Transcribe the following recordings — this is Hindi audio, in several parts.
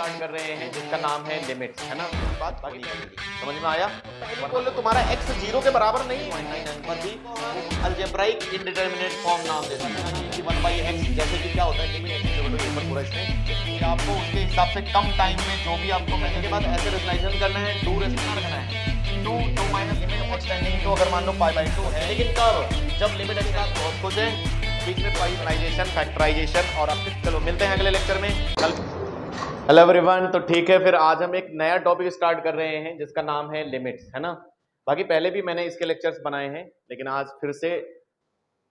स्टार्ट कर रहे हैं जिसका नाम है लिमिट्स, है ना। बात बाकी समझ में आया। बोलो तुम्हारा x 0 के बराबर नहीं है पर भी अलजेब्राइक इंडिटरमिनेट फॉर्म नाम देते हैं कि 1/x, जैसे कि क्या होता है लिमिट x = a पर पूरा इसमें कि आपको उसके हिसाब से कम टाइम में जो भी आपको करने के बाद ऐसे रेशनलाइजेशन करना है, 2 रेशनल रखना है 2 minus limit x tending to, अगर मान लो π/2 है, लेकिन कब, जब लिमिट x का बहुत कुछ है बीच में फैक्टराइजेशन फैक्टराइजेशन। और आपके चलो मिलते हैं अगले लेक्चर में कल। हेलो एवरीवन, तो ठीक है, फिर आज हम एक नया टॉपिक स्टार्ट कर रहे हैं जिसका नाम है लिमिट्स, है ना। बाकी पहले भी मैंने इसके लेक्चर्स बनाए हैं, लेकिन आज फिर से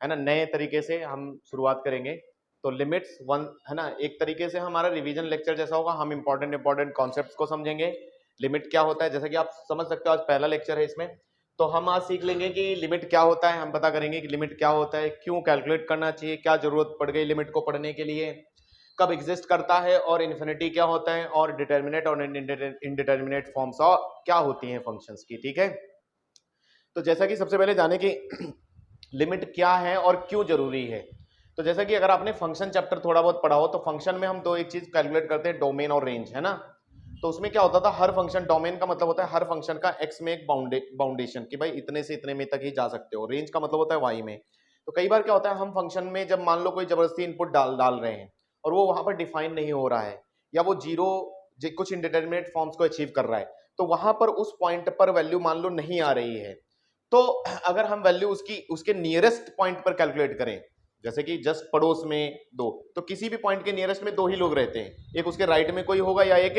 है ना नए तरीके से हम शुरुआत करेंगे। तो लिमिट्स वन है ना, एक तरीके से हमारा रिवीजन लेक्चर जैसा होगा। हम इंपॉर्टेंट कॉन्सेप्ट्स को समझेंगे। लिमिट क्या होता है, जैसा कि आप समझ सकते हो, आज पहला लेक्चर है इसमें। तो हम आज सीख लेंगे कि लिमिट क्या होता है, हम पता करेंगे कि लिमिट क्या होता है, क्यों कैलकुलेट करना चाहिए, क्या जरूरत पड़ गई लिमिट को पढ़ने के लिए, कब एग्जिस्ट करता है, और इन्फिनिटी क्या होता है, और डिटर्मिनेट और इनडिटर्मिनेट फॉर्म्स क्या होती हैं फंक्शंस की। ठीक है, तो जैसा कि सबसे पहले जाने की लिमिट क्या है और क्यों जरूरी है। तो जैसा कि अगर आपने फंक्शन चैप्टर थोड़ा बहुत पढ़ा हो, तो फंक्शन में हम एक चीज कैलकुलेट करते हैं, डोमेन और रेंज, है ना। तो उसमें क्या होता था, हर फंक्शन, डोमेन का मतलब होता है हर फंक्शन का एक्स में एक बाउंडेशन कि भाई इतने से इतने में तक ही जा सकते हो। रेंज का मतलब होता है वाई में। तो कई बार क्या होता है, हम फंक्शन में जब मान लो कोई जबरदस्ती इनपुट डाल रहे हैं और वो वहां पर डिफाइन नहीं हो रहा है, या वो कुछ इंडिटरमिनेट फॉर्म्स को अचीव कर रहा है, तो वहां पर उस पॉइंट पर वैल्यू मान लो नहीं आ रही है, तो अगर हम वैल्यू उसके नियरेस्ट पॉइंट पर कैलकुलेट करें, जैसे कि जस्ट पड़ोस में 2, तो किसी भी पॉइंट के नियरेस्ट में 2 ही लोग रहते हैं, एक उसके राइट में कोई होगा या एक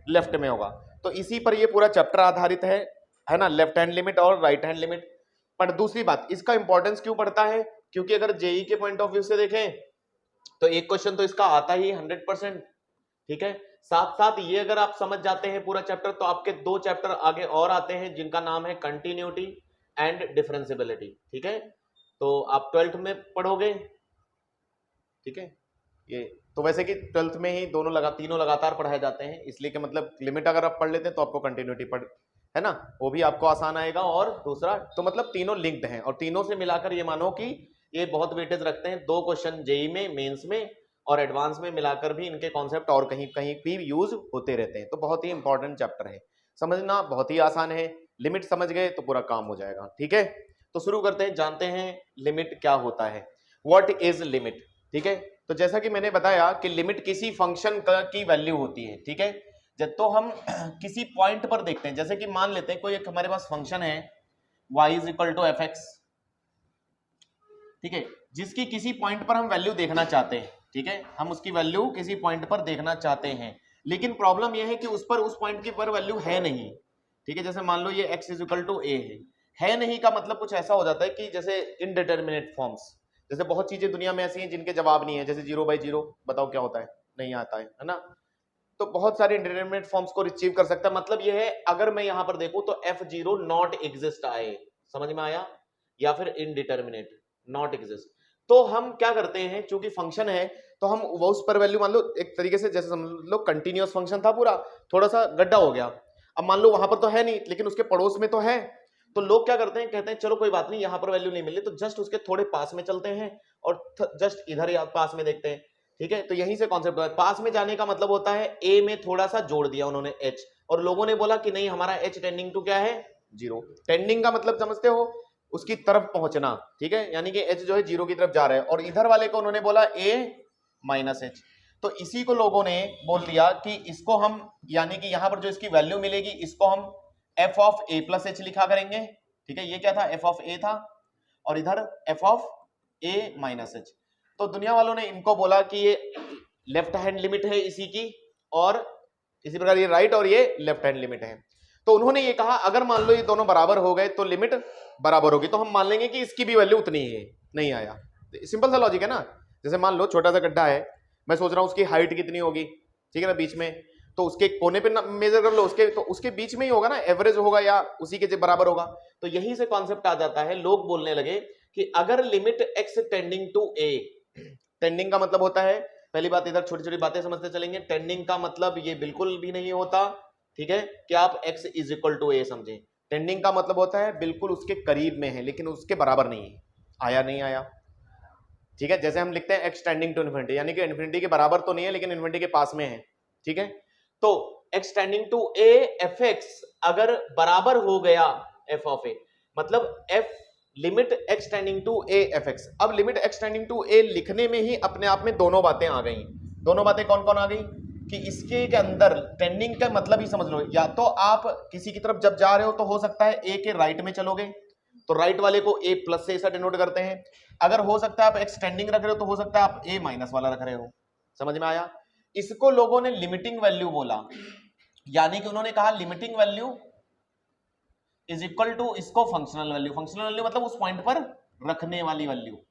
लेफ्ट में होगा। तो इसी पर ये पूरा चैप्टर आधारित है ना, लेफ्ट हैंड लिमिट और राइट हैंड लिमिट। पर दूसरी बात, इसका इंपॉर्टेंस क्यों पड़ता है, क्योंकि अगर जेई के पॉइंट ऑफ व्यू से देखें तो एक क्वेश्चन तो इसका आता ही 100%। ठीक है, साथ साथ ये अगर आप समझ जाते हैं पूरा चैप्टर, तो आपके 2 चैप्टर आगे और आते हैं जिनका नाम है कंटिन्यूटी एंड डिफरेंशिएबिलिटी। ठीक है, तो आप 12th में पढ़ोगे। ठीक है, ये तो वैसे कि 12th में ही तीनों लगातार पढ़ाए जाते हैं, इसलिए कि मतलब लिमिट अगर आप पढ़ लेते हैं तो आपको कंटिन्यूटी है ना, वो भी आपको आसान आएगा। और दूसरा तो मतलब तीनों लिंक्ड हैं, और तीनों से मिलाकर ये मानो कि ये बहुत वेटेज रखते हैं। 2 क्वेश्चन जेई में, मेंस में और एडवांस में मिलाकर भी इनके कॉन्सेप्ट और कहीं कहीं भी यूज होते रहते हैं। तो बहुत ही इंपॉर्टेंट चैप्टर है, समझना बहुत ही आसान है। लिमिट समझ गए तो पूरा काम हो जाएगा। ठीक है, तो शुरू करते हैं, जानते हैं लिमिट क्या होता है, व्हाट इज लिमिट। ठीक है, तो जैसा कि मैंने बताया कि लिमिट किसी फंक्शन की वैल्यू होती है। ठीक है, जब तो हम किसी पॉइंट पर देखते हैं, जैसे कि मान लेते हैं कोई एक हमारे पास फंक्शन है y = fx, ठीक है, जिसकी किसी पॉइंट पर हम वैल्यू देखना चाहते हैं। ठीक है, हम उसकी वैल्यू किसी पॉइंट पर देखना चाहते हैं, लेकिन प्रॉब्लम यह है कि उस पॉइंट की पर वैल्यू है नहीं। ठीक है, जैसे मान लो ये x = a है नहीं का मतलब कुछ ऐसा हो जाता है कि जैसे इनडिटरमिनेट फॉर्म्स, जैसे बहुत चीजें दुनिया में ऐसी हैं जिनके जवाब नहीं है, जैसे 0/0 बताओ क्या होता है, नहीं आता है ना। तो बहुत सारे इंडिटरमिनेट फॉर्म्स को रिसीव कर सकता है। मतलब यह है, अगर मैं यहां पर देखूं तो f0 नॉट एग्जिस्ट आए, समझ में आया, या फिर इनडिटरमिनेट नॉट एग्जिस्ट। तो हम क्या करते हैं, चूंकि फंक्शन है तो हम वो उस पर वैल्यू, मान लो एक तरीके से जैसे समझ लो कंटिन्यूअस फंक्शन था पूरा, थोड़ा सा गड्ढा हो गया, अब मान लो वहां पर तो है नहीं लेकिन उसके पड़ोस में तो है, तो लोग क्या करते हैं, कहते हैं चलो कोई बात नहीं, यहां पर वैल्यू नहीं मिली तो जस्ट उसके थोड़े पास में चलते हैं और जस्ट इधर पास में देखते हैं। ठीक है, तो यहीं से कॉन्सेप्ट है, पास में जाने का मतलब होता है a में थोड़ा सा जोड़ दिया उन्होंने h, और लोगों ने बोला कि नहीं हमारा h टेंडिंग टू क्या है, 0। टेंडिंग का मतलब समझते हो, उसकी तरफ पहुंचना। ठीक है, यानी कि h जो है 0 की तरफ जा रहा है, और इधर वाले को उन्होंने बोला a - h, तो इसी को लोगों ने बोल दिया कि इसको हम, यानी कि यहां पर जो इसकी वैल्यू मिलेगी इसको हम f(a + h) लिखा करेंगे। ठीक है, ये क्या था, f(a) था, और इधर f(a - h)। तो दुनिया वालों ने इनको बोला कि ये लेफ्ट हैंड लिमिट है इसी की, और इसी प्रकार ये राइट और ये लेफ्ट हैंड लिमिट है। तो उन्होंने ये कहा अगर मान लो ये दोनों बराबर हो गए तो लिमिट बराबर होगी, तो हम मान लेंगे कि इसकी भी वैल्यू उतनी ही है, नहीं आया। सिंपल सा लॉजिक है ना। जैसे मान लो छोटा सा गड्ढा है, मैं सोच रहा हूं उसकी हाइट कितनी होगी, ठीक है ना, बीच में, तो उसके कोने पे मेजर कर लो, तो उसके बीच में ही होगा ना, एवरेज होगा या उसी के बराबर होगा। तो यही से कॉन्सेप्ट आ जाता है, लोग बोलने लगे कि अगर limit x tending to a, tending का मतलब होता है, पहली बात इधर छोटी छोटी बातें समझते चलेंगे, टेंडिंग का मतलब ये बिल्कुल भी नहीं होता, ठीक है, कि आप x = a समझें। टेंडिंग का मतलब होता है बिल्कुल उसके करीब में है लेकिन उसके बराबर नहीं है, आया नहीं आया। ठीक है, जैसे हम लिखते हैं x टेंडिंग टू इन्फिनिटी, यानी कि इन्फिनिटी के बराबर तो नहीं है लेकिन इन्फिनिटी के पास में है। ठीक है, तो x tending to a fx अगर बराबर हो गया f ऑफ a, मतलब f limit x tending to a fx। अब limit x tending to a लिखने में ही अपने आप में दोनों बातें आ गई। दोनों बातें कौन कौन आ गई कि इसके के अंदर टेंडिंग का मतलब ही समझ लो, या तो आप किसी की तरफ जब जा रहे हो तो हो सकता है a के राइट में चलोगे तो राइट वाले को a प्लस से ऐसा डिनोट करते हैं। अगर हो सकता है आप x टेंडिंग रख रहे हो तो हो सकता है आप a माइनस वाला रख रहे हो। समझ में आया? इसको लोगों ने लिमिटिंग वैल्यू बोला, यानी कि उन्होंने कहा limiting value is equal to इसको फंक्शनल वैल्यू। फंक्शनल वैल्यू मतलब उस पॉइंट पर रखने वाली वैल्यू,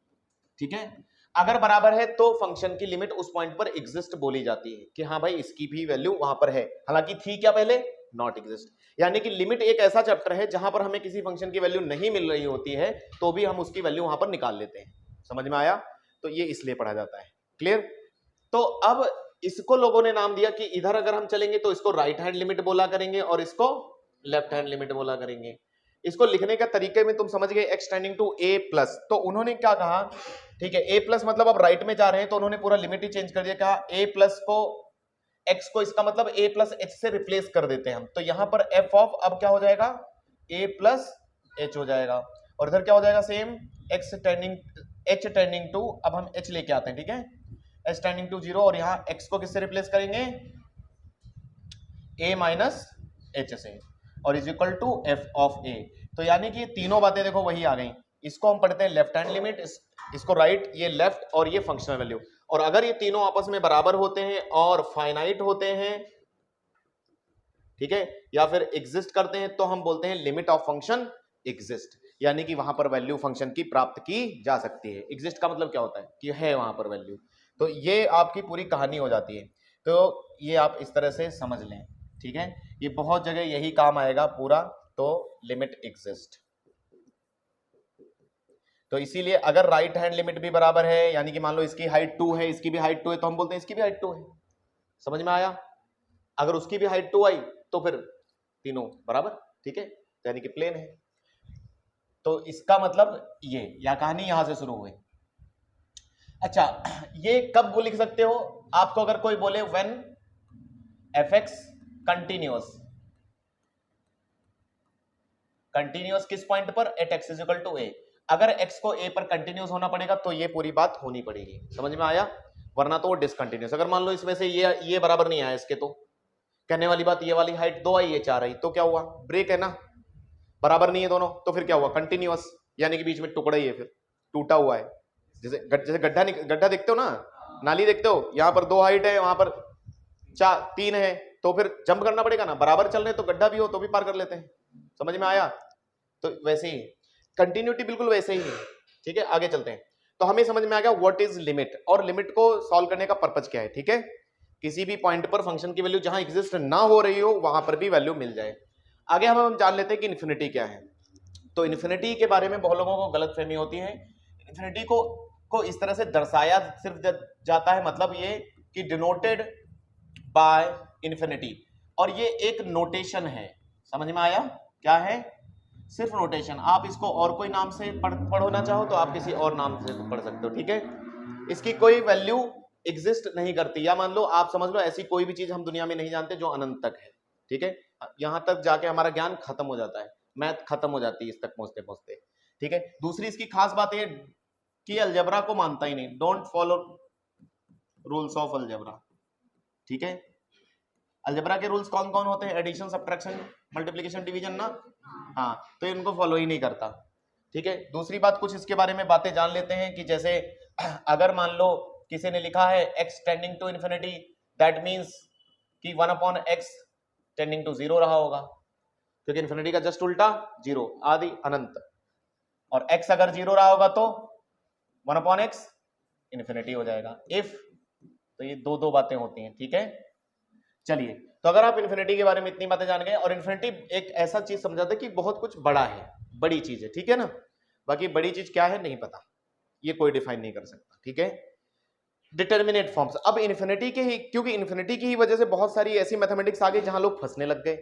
ठीक है। अगर बराबर है तो फंक्शन की लिमिट उस पॉइंट पर एग्जिस्ट बोली जाती है कि हाँ भाई इसकी भी वैल्यू वहां पर है, हालांकि थी क्या पहले, नॉट एग्जिस्ट। यानी कि लिमिट एक ऐसा चैप्टर है जहां पर हमें किसी फंक्शन की वैल्यू नहीं मिल रही होती है तो भी हम उसकी वैल्यू वहां पर निकाल लेते हैं। समझ में आया? तो ये इसलिए पढ़ा जाता है। क्लियर? तो अब इसको लोगों ने नाम दिया कि इधर अगर हम चलेंगे तो इसको राइट हैंड लिमिट बोला करेंगे और इसको लेफ्ट हैंड लिमिट बोला करेंगे। इसको लिखने का तरीके में तुम समझ गए, X tending to a plus. तो उन्होंने क्या कहा, ठीक है, a प्लस मतलब अब राइट में जा रहे हैं तो उन्होंने पूरा लिमिट ही चेंज कर दिया। कहा a प्लस को x को इसका मतलब a प्लस h से रिप्लेस कर देते हैं हम, तो यहां पर f ऑफ अब क्या हो जाएगा a प्लस h हो जाएगा, और इधर क्या हो जाएगा सेम h टेंडिंग टू, अब हम h लेके आते हैं, ठीक है, h टेंडिंग टू 0, और यहाँ x को किससे रिप्लेस करेंगे a माइनस h से, और is equal to f of a। तो यानी कि ये तीनों बातें देखो वही आ गई। इसको हम पढ़ते हैं लेफ्ट हैंड लिमिट, इसको राइट, ये लेफ्ट, और ये फंक्शनल वैल्यू। और अगर ये तीनों आपस में बराबर होते हैं और फाइनाइट होते हैं, ठीक है, या फिर एग्जिस्ट करते हैं तो हम बोलते हैं लिमिट ऑफ फंक्शन एग्जिस्ट, यानी कि वहां पर वैल्यू फंक्शन की प्राप्त की जा सकती है। एग्जिस्ट का मतलब क्या होता है कि है वहां पर वैल्यू। तो ये आपकी पूरी कहानी हो जाती है। तो ये आप इस तरह से समझ लें, ठीक है, ये बहुत जगह यही काम आएगा पूरा। तो लिमिट एग्जिस्ट, तो इसीलिए अगर राइट हैंड लिमिट भी बराबर है, यानी कि मान लो इसकी हाइट 2 है, इसकी भी हाइट 2 है, तो हम बोलते हैं इसकी भी हाइट 2 है। समझ में आया? अगर उसकी भी हाइट 2 आई तो फिर तीनों बराबर, ठीक है, यानी कि प्लेन है। तो इसका मतलब ये, या कहानी यहां से शुरू हुई। अच्छा, ये कब वो लिख सकते हो आपको, अगर कोई बोले व्हेन fx कंटिन्यूअस, कंटिन्यूअस किस पॉइंट पर, at x is equal to a। अगर x को a पर कंटिन्यूअस होना पड़ेगा तो ये पूरी बात होनी पड़ेगी। समझ में आया? वरना तो वो डिसकंटिन्यूअस। अगर मान लो इसमें से ये बराबर नहीं आया इसके, तो कहने वाली बात ये वाली हाइट 2 आई, ये 4 आई, तो क्या हुआ, ब्रेक है ना, बराबर नहीं है दोनों, तो फिर क्या हुआ, कंटिन्यूअस, यानी कि बीच में टुकड़ा ही है, फिर टूटा हुआ है। जैसे गड्ढा देखते हो ना, नाली देखते हो, यहाँ पर 2 हाइट है, वहां पर 3 है, तो फिर जंप करना पड़ेगा ना, बराबर चल रहे तो गड्ढा भी हो तो भी पार कर लेते हैं। समझ में आया? तो वैसे ही कंटिन्यूटी बिल्कुल वैसे ही है, ठीक है। आगे चलते हैं। तो हमें समझ में आ गया व्हाट इज लिमिट, और लिमिट को सॉल्व करने का पर्पज क्या है, ठीक है। किसी भी पॉइंट पर फंक्शन की वैल्यू जहां एग्जिस्ट ना हो रही हो वहां पर भी वैल्यू मिल जाए। आगे हम जान लेते हैं कि इन्फिनिटी क्या है। तो इन्फिनिटी के बारे में बहुत लोगों को गलतफहमी होती है। इन्फिनिटी को इस तरह से दर्शाया सिर्फ जाता है, मतलब ये कि डिनोटेड बाय इन्फिनिटी, और ये एक नोटेशन है। समझ में आया? क्या है? सिर्फ नोटेशन। आप इसको और कोई नाम से पढ़ना चाहो तो आप किसी और नाम से पढ़ सकते हो, ठीक है। इसकी कोई वैल्यू एग्जिस्ट नहीं करती, या मान लो आप समझ लो ऐसी कोई भी चीज हम दुनिया में नहीं जानते जो अनंत तक है, ठीक है। यहां तक जाके हमारा ज्ञान खत्म हो जाता है, मैथ खत्म हो जाती है इस तक पहुंचते पहुंचते, ठीक है। दूसरी इसकी खास बात है कि अलजेब्रा को मानता ही नहीं, don't follow rules of algebra, ठीक है। अलजेब्रा के रूल्स कौन कौन होते हैं? एडिशन, सब्ट्रैक्शन, मल्टीप्लिकेशन, डिवीजन ना, हाँ, तो इनको फॉलो ही नहीं करता, ठीक है। दूसरी बात, कुछ इसके बारे में बातें जान लेते हैं कि जैसे अगर मान लो किसी ने लिखा है x tending to infinity, that means कि 1/x टेंडिंग टू 0 रहा होगा, क्योंकि इन्फिनिटी का जस्ट उल्टा 0, आदि अनंत, और x अगर 0 रहा होगा तो 1/x इन्फिनिटी हो जाएगा। इफ, तो ये दो बातें होती हैं, ठीक है। चलिए, तो अगर आप इन्फिनिटी के बारे में इतनी बातें जान गए, और इन्फिनिटी एक ऐसा चीज समझाते कि बहुत कुछ बड़ा है, बड़ी चीज है, ठीक है ना। बाकी बड़ी चीज क्या है नहीं पता, ये कोई डिफाइन नहीं कर सकता, ठीक है। डिटर्मिनेट फॉर्म्स, अब इन्फिनिटी के ही, क्योंकि इन्फिनिटी की ही वजह से बहुत सारी ऐसी मैथमेटिक्स आ गई जहां लोग फंसने लग गए,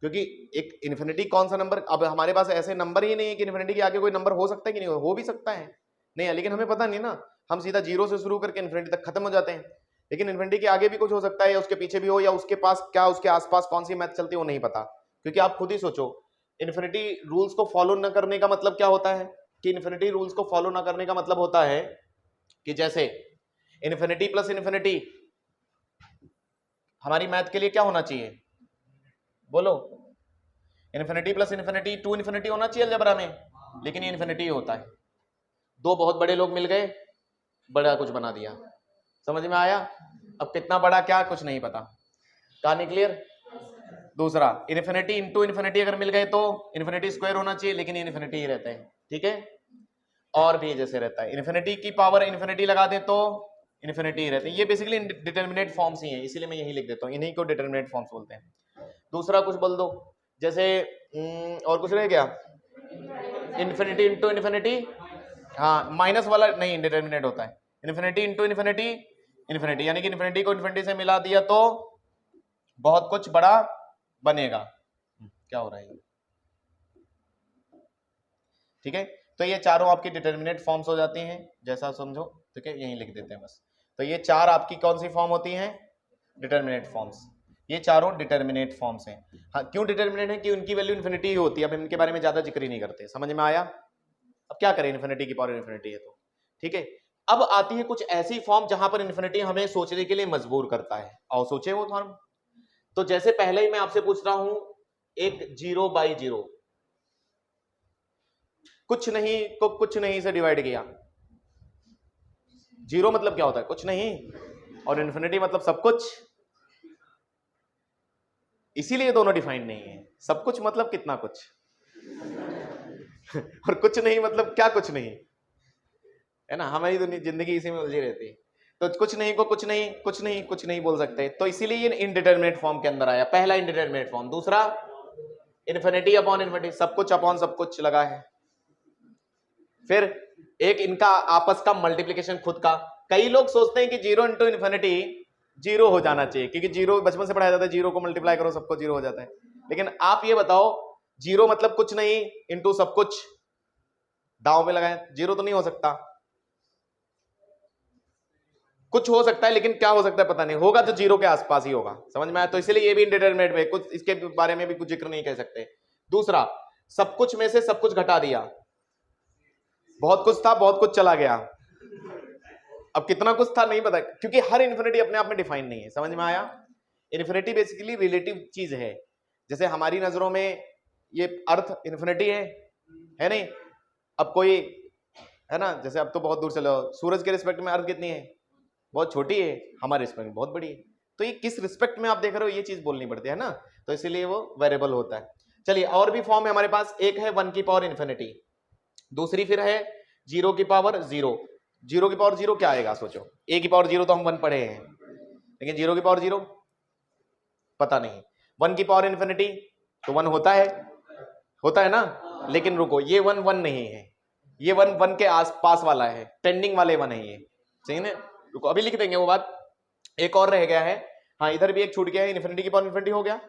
क्योंकि एक इन्फिनिटी कौन सा नंबर, अब हमारे पास ऐसे नंबर ही नहीं है कि इन्फिनिटी के आगे कोई नंबर हो सकता है कि नहीं, हो भी सकता है, नहीं है, लेकिन हमें पता नहीं ना, हम सीधा 0 से शुरू करके इन्फिनिटी तक खत्म हो जाते हैं। लेकिन इन्फिनिटी के आगे भी कुछ हो सकता है, या उसके पीछे भी हो, या उसके पास क्या उसके आसपास कौन सी मैथ चलती है वो नहीं पता। क्योंकि आप खुद ही सोचो, इन्फिनिटी रूल्स को फॉलो न करने का मतलब क्या होता है, कि इन्फिनिटी रूल्स को फॉलो न करने का मतलब होता है कि जैसे इन्फिनिटी प्लस इन्फिनिटी हमारी मैथ के लिए क्या होना चाहिए, बोलो, infinity plus infinity to infinity होना चाहिए अलजेब्रा में, लेकिन ये इन्फिनिटी होता है। दो बहुत बड़े लोग मिल गए, बड़ा कुछ बना दिया, समझ में आया? अब कितना बड़ा क्या कुछ नहीं पता, कहानी क्लियर? दूसरा, इन्फिनिटी इंटू इन्फिनिटी अगर मिल गए तो इन्फिनिटी स्क्वायर होना चाहिए, लेकिन इन्फिनिटी ही रहता है, ठीक है? और भी जैसे रहता है, इन्फिनिटी की पावर इन्फिनिटी लगा दे तो इन्फिनिटी ही रहते हैं। ये बेसिकली डिटर्मिनेट फॉर्म्स ही है, इसीलिए मैं यही लिख देता हूँ, इन्हीं को डिटर्मिनेट फॉर्म्स बोलते हैं। दूसरा कुछ बोल दो, जैसे और कुछ रह गया, इन्फिनिटी इंटू इन्फिनिटी, हाँ माइनस वाला नहीं इंडिटरमिनेट होता है, इन्फिनिटी इंटू इन्फिनिटी इन्फिनिटी, यानी कि इन्फिनिटी को इन्फिनिटी से मिला दिया तो बहुत कुछ बड़ा बनेगा। क्या हो रहा है, ठीक है? तो ये चारों आपकी डिटर्मिनेट फॉर्म्स हो जाती हैं, जैसा समझो, ठीक है? यहीं लिख देते हैं बस। तो ये चार आपकी कौन सी फॉर्म होती हैं, डिटर्मिनेट फॉर्म्स। ये चारों डिटर्मिनेट फॉर्म्स हैं। हाँ, क्यों डिटर्मिनेट है? कि उनकी वैल्यू इन्फिनिटी ही होती है। अब इनके बारे में ज्यादा जिक्र ही नहीं करते, समझ में आया? अब क्या करें, इन्फिनिटी की पावर इन्फिनिटी है तो, ठीक है? अब आती है कुछ ऐसी फॉर्म जहां पर इन्फिनिटी हमें सोचने के लिए मजबूर करता है, और सोचे वो फॉर्म। तो जैसे पहले ही मैं आपसे पूछ रहा हूं, एक 0 बाई 0, कुछ नहीं को कुछ नहीं से डिवाइड किया। 0 मतलब क्या होता है, कुछ नहीं, और इन्फिनिटी मतलब सब कुछ, इसीलिए दोनों डिफाइंड नहीं है। सब कुछ मतलब कितना कुछ और कुछ नहीं मतलब क्या कुछ नहीं, है ना? हमारी जिंदगी इसी में उलझी रहती है। तो कुछ नहीं को कुछ नहीं, कुछ नहीं कुछ नहीं बोल सकते, तो इसीलिए ये इनडिटरमिनेट फॉर्म के अंदर आया, पहला इनडिटरमिनेट फॉर्म। दूसरा, इन्फिनिटी अपॉन इन्फिनिटी, सब कुछ अपॉन सब कुछ लगा है। फिर एक इनका आपस का मल्टीप्लीकेशन खुद का। कई लोग सोचते हैं कि 0 इंटू इन्फिनिटी 0 हो जाना चाहिए, क्योंकि 0 बचपन से पढ़ाया जाता है, 0 को मल्टीप्लाई करो सबको 0 हो जाता है। लेकिन आप ये बताओ, 0 मतलब कुछ नहीं इंटू सब कुछ, दांव पे लगाए, 0 तो नहीं हो सकता। कुछ हो सकता है, लेकिन क्या हो सकता है पता नहीं, होगा तो 0 के आसपास ही होगा, समझ में आया? तो इसलिए ये भी इंडिटरमिनेट है, कुछ इसके बारे में भी कुछ जिक्र नहीं कह सकते। दूसरा, सब कुछ में से सब कुछ घटा दिया, बहुत कुछ था बहुत कुछ चला गया, अब कितना कुछ था नहीं पता, क्योंकि हर इन्फिनिटी अपने आप में डिफाइन नहीं है, समझ में आया? इन्फिनिटी बेसिकली रिलेटिव चीज है। जैसे हमारी नजरों में ये अर्थ इन्फिनिटी है नहीं? अब कोई, है ना, जैसे अब तो बहुत दूर चलो, सूरज के रिस्पेक्ट में अर्थ कितनी है, बहुत छोटी है, हमारे रिस्पेक्ट में बहुत बड़ी है। तो ये किस रिस्पेक्ट में आप देख रहे हो, ये चीज बोलनी पड़ती है ना, तो इसीलिए वो वेरिएबल होता है। चलिए, और भी फॉर्म है हमारे पास। एक है 1 की पावर इन्फिनिटी, दूसरी फिर है 0 की पावर 0। 0 की पावर 0 क्या आएगा, सोचो। a की पावर 0 तो हम 1 पढ़े हैं, लेकिन 0 की पावर 0 पता नहीं। 1 की पावर इन्फिनिटी तो 1 होता है ना, लेकिन रुको, ये 1 1 नहीं है, ये 1 1 के आसपास वाला है, टेंडिंग वाले 1 है ये, सही ना? रुको, अभी लिख देंगे वो बात। एक और रह गया है, हाँ इधर भी एक छूट गया है, इन्फिनिटी की पावर इन्फिनिटी हो गया।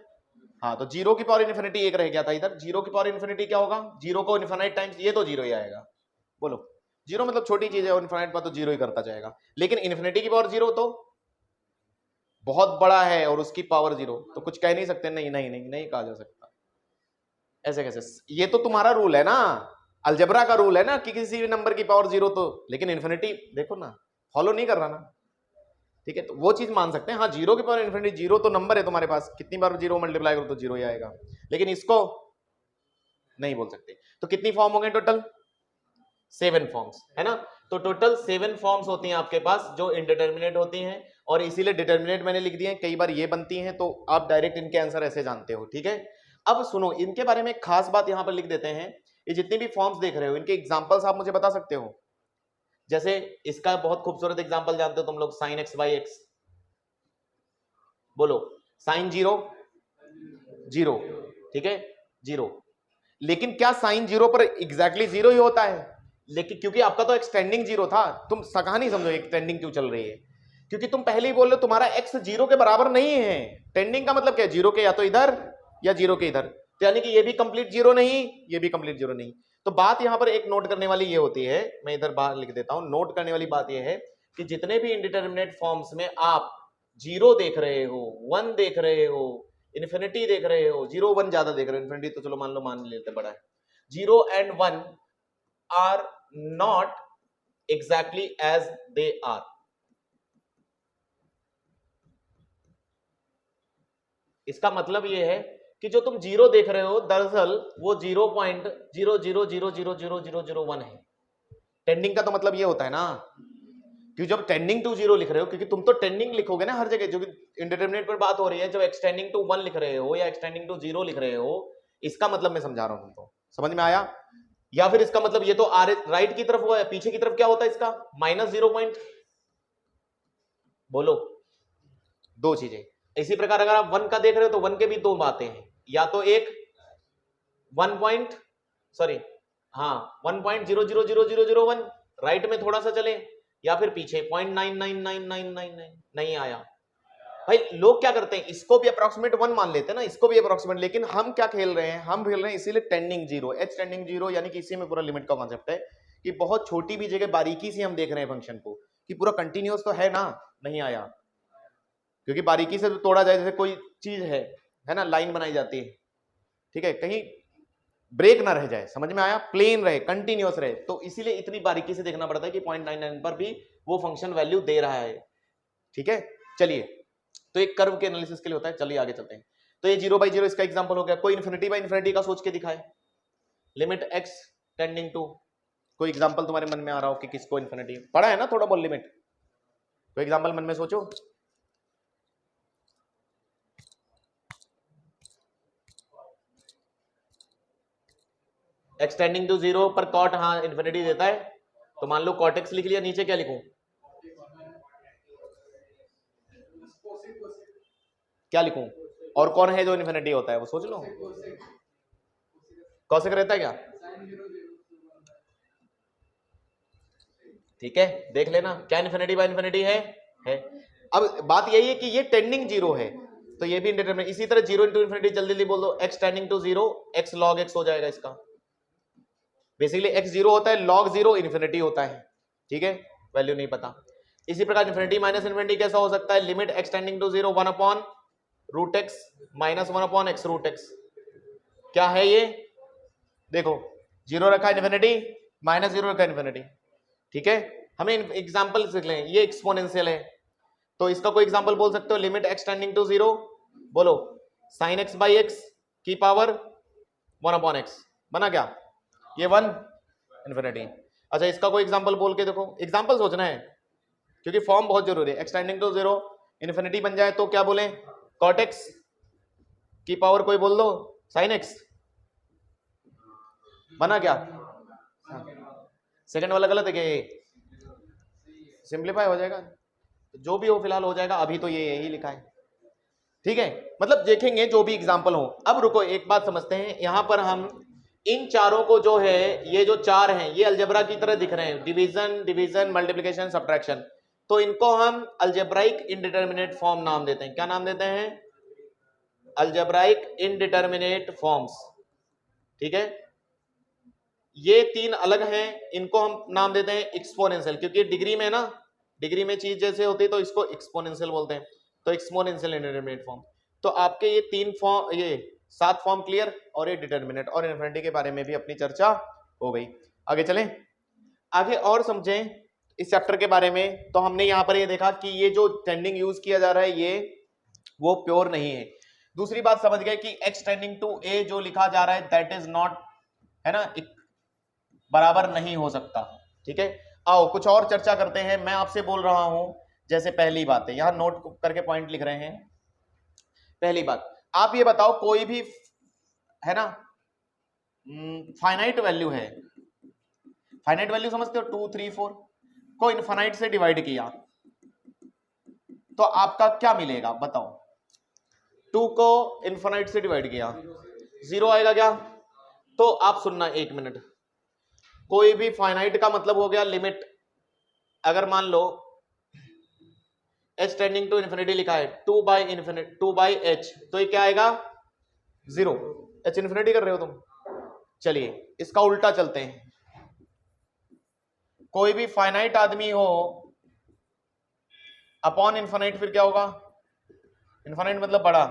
हाँ, तो 0 की पावर इन्फिनिटी एक रह गया था इधर। 0 की पावर इन्फिनिटी क्या होगा, 0 को इन्फिनाइट टाइम्स, ये तो 0 ही आएगा। बोलो, 0 मतलब छोटी चीज है, और इन्फिनाइट पर तो 0 ही करता जाएगा। लेकिन इन्फिनिटी की पावर 0 तो बहुत बड़ा है, और उसकी पावर 0, तो कुछ कह नहीं सकते, नहीं नहीं नहीं नहीं कहा जा सकता। ऐसे कैसे? ये तो तुम्हारा रूल है ना, अलजेब्रा का रूल है ना, कि किसी भी नंबर की पावर 0 तो, लेकिन इन्फिनिटी देखो ना, फॉलो नहीं कर रहा ना, ठीक है? तो वो चीज मान सकते हैं, हाँ 0 की पावर इन्फिनिटी, 0 तो नंबर है तुम्हारे पास, कितनी बार 0 मल्टीप्लाई करो तो 0 ही आएगा, लेकिन इसको नहीं बोल सकते। तो कितनी फॉर्म हो गए टोटल? 7 फॉर्म्स, है ना? तो टोटल 7 फॉर्म्स होती हैं आपके पास, जो इंडिटरमिनेट होती हैं, और इसीलिए डिटरमिनेट मैंने लिख दिए हैं। कई बार ये बनती हैं, तो आप डायरेक्ट इनके आंसर ऐसे जानते हो, ठीक है? अब सुनो, इनके बारे में खास बात यहां पर लिख देते हैं। ये जितनी भी फॉर्म्स देख रहे हो, इनके एग्जांपल्स आप मुझे बता सकते हो? जैसे इसका बहुत खूबसूरत एग्जांपल जानते हो तुम लोग, sin x by x। बोलो, sin 0 0, ठीक है, 0। लेकिन क्या sin 0 पर एग्जैक्टली 0 ही होता है? लेकिन क्योंकि आपका तो एक्सटेंडिंग 0 था, तुम कहानी समझो एक्सटेंडिंग क्यों चल रही है, क्योंकि तुम पहले ही बोल रहे हो तुम्हारा x 0 के बराबर नहीं है। टेंडिंग का मतलब क्या है, 0 के या तो इधर या 0 के इधर, तो यानी कि ये भी कंप्लीट 0 नहीं, ये भी कंप्लीट 0 नहीं। तो बात यहां पर एक नोट करने वाली ये होती है, मैं इधर बाहर लिख देता हूं, नोट करने वाली बात ये है, कि जितने भी इंडिटरमिनेट फॉर्म्स में आप 0 देख रहे हो, 1 देख रहे हो, इन्फिनिटी देख रहे हो, 0 1 ज्यादा देख रहे हो, इन्फिनिटी तो चलो मान लेते बड़ा है, 0 and 1 are not exactly as they are. इसका मतलब ये है कि जो तुम 0 देख रहे हो दरअसल वो 0.000000001 है। टेंडिंग का तो मतलब ये होता है ना कि जब टेंडिंग टू 0 लिख रहे हो, क्योंकि तुम तो टेंडिंग लिखोगे ना हर जगह, जो कि इंडिटरमिनेट पर बात हो रही है, जब एक्सटेंडिंग टू 1 लिख रहे हो या एक्सटेंडिंग टू 0 लिख रहे हो, इसका मतलब मैं समझा रहा हूं तुमको, समझ में आया? या फिर इसका मतलब ये तो राइट की तरफ हुआ है, पीछे की तरफ क्या होता है इसका -0 बोलो, दो चीजें। इसी प्रकार अगर आप 1 का देख रहे हो तो 1 के भी दो बातें हैं, या तो एक 1.0000001 राइट में थोड़ा सा चले, या फिर पीछे 0.999999 नहीं आया। भाई लोग क्या करते हैं, इसको भी अप्रोक्सीमेट 1 मान लेते हैं ना, इसको भी अप्रोक्सीमेट, लेकिन हम क्या खेल रहे हैं, हम खेल रहे हैं इसीलिए टेंडिंग 0, एच टेंडिंग 0, यानी कि इसी में पूरा लिमिट का कॉन्सेप्ट है कि बहुत छोटी भी जगह बारीकी से हम देख रहे हैं फंक्शन को कि पूरा कंटिन्यूअस तो है ना, नहीं आया, क्योंकि बारीकी से तो तोड़ा जाए, जैसे कोई चीज है ना, लाइन बनाई जाती है, ठीक है, कहीं ब्रेक ना रह जाए, समझ में आया, प्लेन रहे, कंटिन्यूअस रहे, तो इसीलिए इतनी बारीकी से देखना पड़ता है कि 0.99 पर भी वो फंक्शन वैल्यू दे रहा है, ठीक है। चलिए, तो एक कर्व के एनालिसिस के लिए होता है, चलिए आगे चलते हैं। तो ये 0/0 इसका एग्जांपल हो गया। कोई इन्फिनिटी बाय इन्फिनिटी का सोच के दिखाए, लिमिट x टेंडिंग टू, कोई एग्जांपल तुम्हारे मन में आ रहा हो कि किसको इन्फिनिटी पढ़ा है ना थोड़ा बहुत लिमिट, कोई एग्जांपल मन में सोचो। x टेंडिंग टू 0 पर कॉट हाँ इन्फिनिटी देता है, तो मान लो कॉट x लिख लिया, नीचे क्या लिखूं, क्या लिखूं, और कौन है जो इन्फिनिटी होता है वो सोच लो, कौशिक रहता है क्या, ठीक है, देख लेना क्या इन्फिनिटी बाय इन्फिनिटी है। अब बात यही है कि ये टेंडिंग 0 है, तो ये भी इंडिटरमिनेट। इसी तरह 0 इंटू इन्फिनिटी जल्दी जल्दी बोल दो, x tending to 0 x log x हो जाएगा इसका, बेसिकली x 0 होता है, log 0 इन्फिनिटी होता है, ठीक है, वैल्यू नहीं पता। इसी प्रकार इन्फिनिटी माइनस इन्फिनिटी कैसा हो सकता है, limit x tending to 0 1/√x minus 1/x√x, क्या है ये, देखो 0 रखा इन्फिनिटी, -0 रखा इन्फिनिटी, ठीक है। हमें एग्जांपल लिख लें, ये एक्सपोनेंशियल है, तो इसका कोई एग्जांपल बोल सकते हो, लिमिट x टेंडिंग टू 0 बोलो sin x बाई x की पावर 1/x, बना क्या, ये 1 इन्फिनिटी। अच्छा इसका कोई एग्जांपल बोल के देखो, एग्जांपल सोचना है क्योंकि फॉर्म बहुत जरूरी है। x टेंडिंग टू 0 इन्फिनिटी बन जाए तो क्या बोले, cot x की पावर कोई बोल दो sin x, बना क्या, सेकंड वाला गलत है क्या, ये सिंप्लीफाई हो जाएगा, जो भी हो फिलहाल हो जाएगा, अभी तो ये यही लिखा है, ठीक है, मतलब देखेंगे जो भी एग्जांपल हो। अब रुको एक बात समझते हैं, यहां पर हम इन चारों को जो है, ये जो चार हैं ये अलजेब्रा की तरह दिख रहे हैं, डिवीजन डिवीजन मल्टीप्लिकेशन सब्ट्रैक्शन, तो इनको हम अलजेब्राइक इनडिटरमिनेट फॉर्म नाम देते हैं। क्या नाम देते हैं, अलजेब्राइक इनडिटरमिनेट फॉर्म्स, ठीक है। ये तीन अलग हैं, इनको हम नाम देते हैं एक्सपोनेंशियल, क्योंकि डिग्री में ना, डिग्री में चीज जैसे होती है तो इसको एक्सपोनेंशियल बोलते हैं, तो एक्सपोनेंशियल इंडिटरमिनेट फॉर्म। तो आपके ये 3 फॉर्म, ये 7 फॉर्म क्लियर, और ये डिटरमिनेट और इन्फिनिटी के बारे में भी अपनी चर्चा हो गई। आगे चलें, आगे और समझें इस चैप्टर के बारे में। तो हमने यहाँ पर ये देखा कि ये जो टेंडिंग यूज किया जा रहा है ये वो प्योर नहीं है। दूसरी बात समझ गए कि x टेंडिंग टू a जो लिखा जा रहा है दैट इज नॉट, है ना, बराबर नहीं हो सकता, ठीक है। आओ कुछ और चर्चा करते हैं। मैं आपसे बोल रहा हूं, जैसे पहली बात है, यहां नोट करके पॉइंट लिख रहे हैं। पहली बात, आप ये बताओ कोई भी, है ना, फाइनाइट वैल्यू है, फाइनाइट वैल्यू समझते हो, 2 3 4 को इनफाइनाइट से डिवाइड किया तो आपका क्या मिलेगा बताओ, 2 को इनफाइनाइट से डिवाइड किया 0 आएगा क्या। तो आप सुनना एक मिनट, कोई भी फाइनाइट का मतलब हो गया लिमिट, अगर मान लो h टेंडिंग टू इन्फिनिटी लिखा है 2/h, तो ये क्या आएगा 0, h इन्फिनिटी कर रहे हो तुम। चलिए इसका उल्टा चलते हैं, कोई भी फाइनाइट आदमी हो अपॉन इन्फिनिट फिर क्या होगा, इन्फिनिट मतलब बड़ा,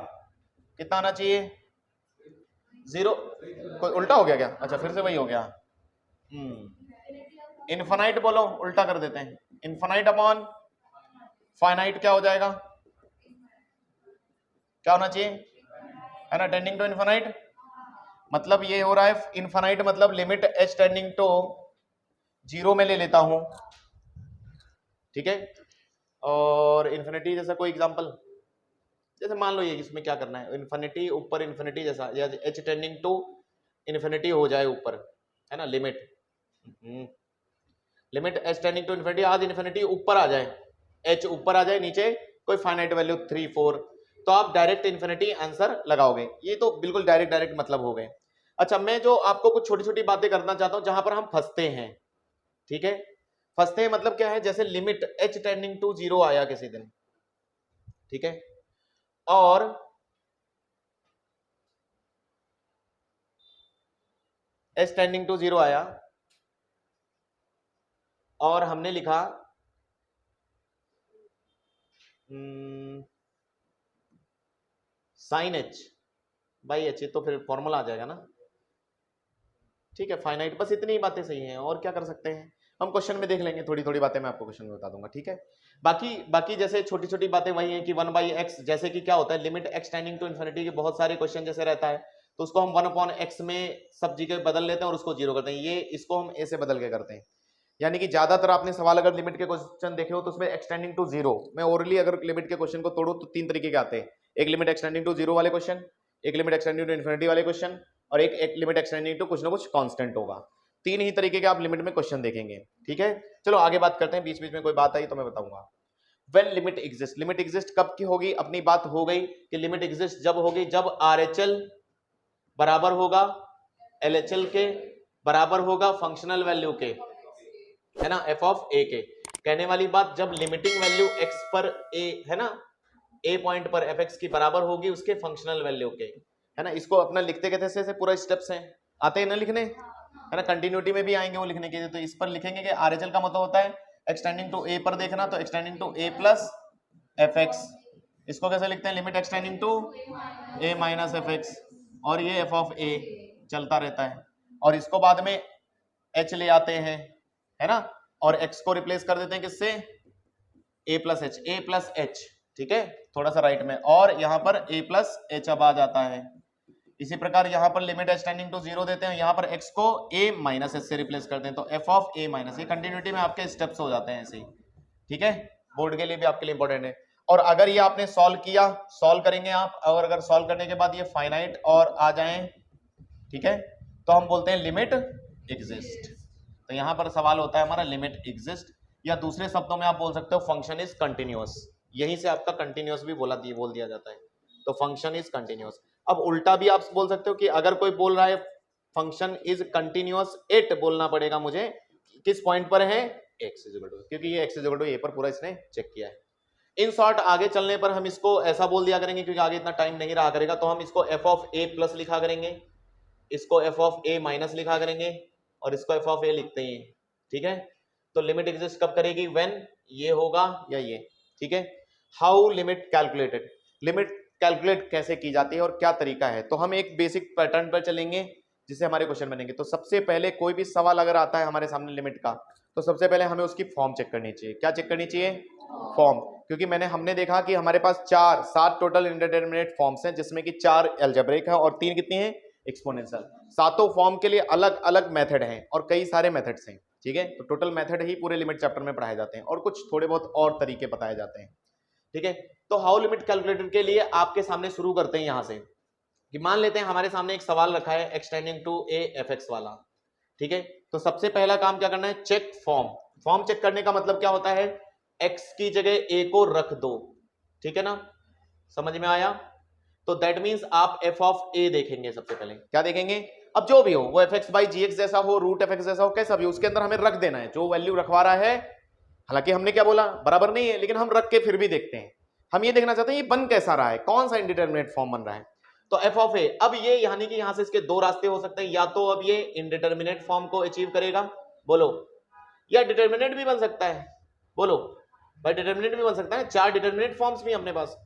कितना आना चाहिए 0, कोई उल्टा हो गया क्या, अच्छा फिर से वही हो गया, इन्फिनिट बोलो, उल्टा कर देते हैं, इन्फिनिट अपॉन फाइनाइट क्या हो जाएगा, क्या होना चाहिए, है ना, टेंडिंग टू इन्फिनिट, मतलब ये हो रहा है इन्फिनिट मतलब लिमिट एच टेंडिंग टू 0 में ले लेता हूं, ठीक है, और इन्फिनिटी जैसा कोई एग्जांपल, जैसे मान लो ये इसमें क्या करना है, इन्फिनिटी ऊपर इन्फिनिटी जैसा, या एच टेंडिंग टू इन्फिनिटी हो जाए ऊपर, है ना, limit limit H tending to infinity, आज इन्फिनिटी ऊपर आ जाए, एच ऊपर आ जाए, नीचे कोई फाइनाइट वैल्यू 3 4, तो आप डायरेक्ट इन्फिनिटी आंसर लगाओगे, ये तो बिल्कुल डायरेक्ट मतलब हो गए। अच्छा, मैं जो आपको कुछ छोटी छोटी बातें करना चाहता हूं जहां पर हम फंसते हैं, ठीक है, फंसते हैं मतलब क्या है, जैसे लिमिट एच टेंडिंग टू 0 आया किसी दिन, ठीक है, और एच टेंडिंग टू 0 आया और हमने लिखा साइन एच बाई एच, तो फिर फॉर्मूला आ जाएगा ना, ठीक है, फाइनाइट, बस इतनी ही बातें सही हैं, और क्या कर सकते हैं हम क्वेश्चन में देख लेंगे, थोड़ी थोड़ी बातें मैं आपको क्वेश्चन में बता दूंगा, ठीक है, बाकी जैसे छोटी छोटी बातें वही है कि 1/x, जैसे कि क्या होता है limit x tending to infinity के बहुत सारे क्वेश्चन जैसे रहता है, तो उसको हम 1/x में सब जगह बदल लेते हैं और उसको 0 करते हैं, ये इसको हम a से बदल के करते हैं, यानी कि ज्यादातर आपने सवाल अगर लिमिट के क्वेश्चन देखे हो तो उसमें एक्सटेंडिंग टू 0, मैं ओरली अगर लिमिट के क्वेश्चन को तोड़ू तो 3 तरीके के आते हैं, एक लिमिट एक्सटेंडिंग टू 0 वाले क्वेश्चन, एक लिमिट एक्सटेंडिंग टू इन्फिनिटी वाले क्वेश्चन, और एक लिमिट एक्सटेंडिंग टू कुछ ना कुछ कांस्टेंट होगा, 3 ही तरीके के आप लिमिट में क्वेश्चन देखेंगे, ठीक है। चलो आगे बात करते हैं, बीच बीच में कोई बात आई तो मैं बताऊंगा। When limit exist, limit exist कब की होगी, अपनी बात हो गई कि लिमिट एग्जिस्ट जब होगी जब RHL बराबर होगा LHL के, बराबर होगा फंक्शनल वैल्यू के, है ना, f ऑफ a के, कहने वाली बात जब लिमिटिंग वैल्यू x पर a, है ना, a पॉइंट पर fx की बराबर होगी उसके फंक्शनल वैल्यू के, है ना, इसको अपना लिखते कैसे से पूरा स्टेप्स हैं, आते हैं ना लिखने, है ना, कंटिन्यूटी में भी आएंगे वो लिखने के लिए, तो इस पर लिखेंगे कि RHL का मतलब होता है एक्सटेंडिंग टू a पर देखना, तो X tending to a plus fx, इसको कैसे लिखते हैं, limit extending to a minus fx, और ये f ऑफ a चलता रहता है, और इसको बाद में h ले आते हैं, है ना, और x को रिप्लेस कर देते हैं किससे, a प्लस h, ठीक है, थोड़ा सा राइट में, और यहाँ पर a प्लस h अब आ जाता है, इसी प्रकार यहाँ पर लिमिट एक्सटेंडिंग टू 0 देते हैं, यहाँ पर x को a माइनस h से रिप्लेस करते हैं, तो f ऑफ a माइनस, ये कंटिन्यूटी में आपके स्टेप्स हो जाते हैं ऐसे ही, ठीक है, बोर्ड के लिए भी आपके लिए इंपॉर्टेंट है। और अगर ये आपने सॉल्व किया, सॉल्व करेंगे आप, और अगर सॉल्व करने के बाद ये फाइनाइट और आ जाए, ठीक है, तो हम बोलते हैं लिमिट एग्जिस्ट, तो यहां पर सवाल होता है हमारा लिमिट एग्जिस्ट, या दूसरे शब्दों में आप बोल सकते हो फंक्शन इज कंटिन्यूअस, यहीं से आपका कंटिन्यूअस भी बोल दिया जाता है, तो फंक्शन इज कंटिन्यूअस। अब उल्टा भी आप बोल सकते हो कि अगर कोई बोल रहा है फंक्शन इज कंटिन्यूअस एट, बोलना पड़ेगा मुझे किस पॉइंट पर है, x इज इक्वल टू, क्योंकि ये x is equal to a पर पूरा इसने चेक किया है। इन शॉर्ट आगे चलने पर हम इसको ऐसा बोल दिया करेंगे, क्योंकि आगे इतना टाइम नहीं रहा करेगा, तो हम इसको f ऑफ a प्लस लिखा करेंगे, इसको f ऑफ a माइनस लिखा करेंगे, और इसको f ऑफ a लिखते हैं, ठीक है। तो लिमिट एग्जिस्ट कब करेगी, व्हेन ये होगा या ये, ठीक है। How limit calculated, limit calculate कैसे की जाती है और क्या तरीका है, तो हम एक बेसिक पैटर्न पर चलेंगे जिससे हमारे क्वेश्चन बनेंगे। तो सबसे पहले कोई भी सवाल अगर आता है हमारे सामने लिमिट का, तो सबसे पहले हमें उसकी फॉर्म चेक करनी चाहिए, क्या चेक करनी चाहिए, फॉर्म, क्योंकि हमने देखा कि हमारे पास 7 टोटल इंडिटरमिनेट फॉर्म्स हैं, जिसमें कि 4 अलजेब्रिक है और 3 कितनी है, एक्सपोनेंशियल। सातों फॉर्म के लिए अलग अलग मेथड हैं और कई सारे मेथड्स हैं, ठीक है, तो टोटल मेथड ही पूरे लिमिट चैप्टर में पढ़ाए जाते हैं और कुछ थोड़े बहुत और तरीके बताए जाते हैं, ठीक है। तो हाउ लिमिट कैलकुलेटर के लिए आपके सामने शुरू करते हैं यहां से, कि मान लेते हैं हमारे सामने एक सवाल रखा है एक्सटेंडिंग टू a fx वाला, ठीक है। तो सबसे पहला काम क्या करना है, चेक फॉर्म। फॉर्म चेक करने का मतलब क्या होता है, x की जगह a को रख दो, ठीक है ना, समझ में आया। तो दैट मींस आप f ऑफ a देखेंगे सबसे पहले, क्या देखेंगे, अब जो भी हो वो fx बाई gx जैसा हो, रूट fx जैसा हो, कैसा भी, उसके अंदर हमें रख देना है जो वैल्यू रखवा रहा है। हालांकि हमने क्या बोला, बराबर नहीं है, लेकिन हम रख के फिर भी देखते हैं, हम ये देखना चाहते हैं ये बन कैसा रहा है, कौन सा इंडिटरमिनेट फॉर्म बन रहा है। तो f ऑफ a, अब ये यानी कि यहां से इसके दो रास्ते हो सकते हैं, या तो अब ये इंडिटरमिनेट फॉर्म को अचीव करेगा, बोलो, या डिटरमिनेट भी बन सकता है, बोलो, भाई डिटर्मिनेंट भी बन सकता है, 4 डिटर्मिनेंट फॉर्म्स भी अपने पास।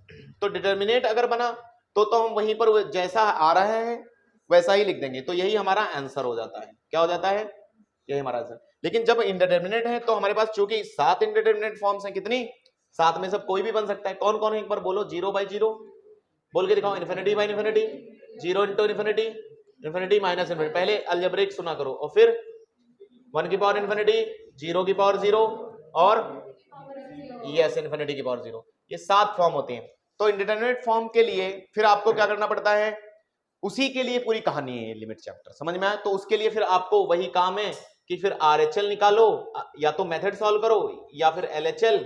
तो डिटर्मिनेंट अगर बना तो हम वहीं पर जैसा आ रहा है वैसा ही लिख देंगे, तो यही हमारा आंसर हो जाता है। क्या हो जाता है? यही हमारा आंसर। लेकिन जब इंडिटर्मिनेट है तो हमारे पास चूंकि 7 इंडिटर्मिनेट फॉर्म्स हैं, कितनी? 7 में से कोई भी बन सकता है। कौन कौन है एक बार बोलो। 0 बाई 0 बोल के दिखाओ, infinity by infinity, 0 into infinity, infinity minus infinity. पहले अलजेब्रिक सुना करो, और फिर 1 की पावर इन्फिनिटी, 0 की पावर 0 और यस इन्फिनिटी की पावर 0। ये 7 फॉर्म होते हैं। तो इंडिटरमिनेट फॉर्म के लिए फिर आपको क्या करना पड़ता है, उसी के लिए पूरी कहानी है लिमिट चैप्टर, समझ में आया? तो उसके लिए फिर आपको वही काम है कि फिर RHL निकालो, या तो मेथड सॉल्व करो या फिर LHL,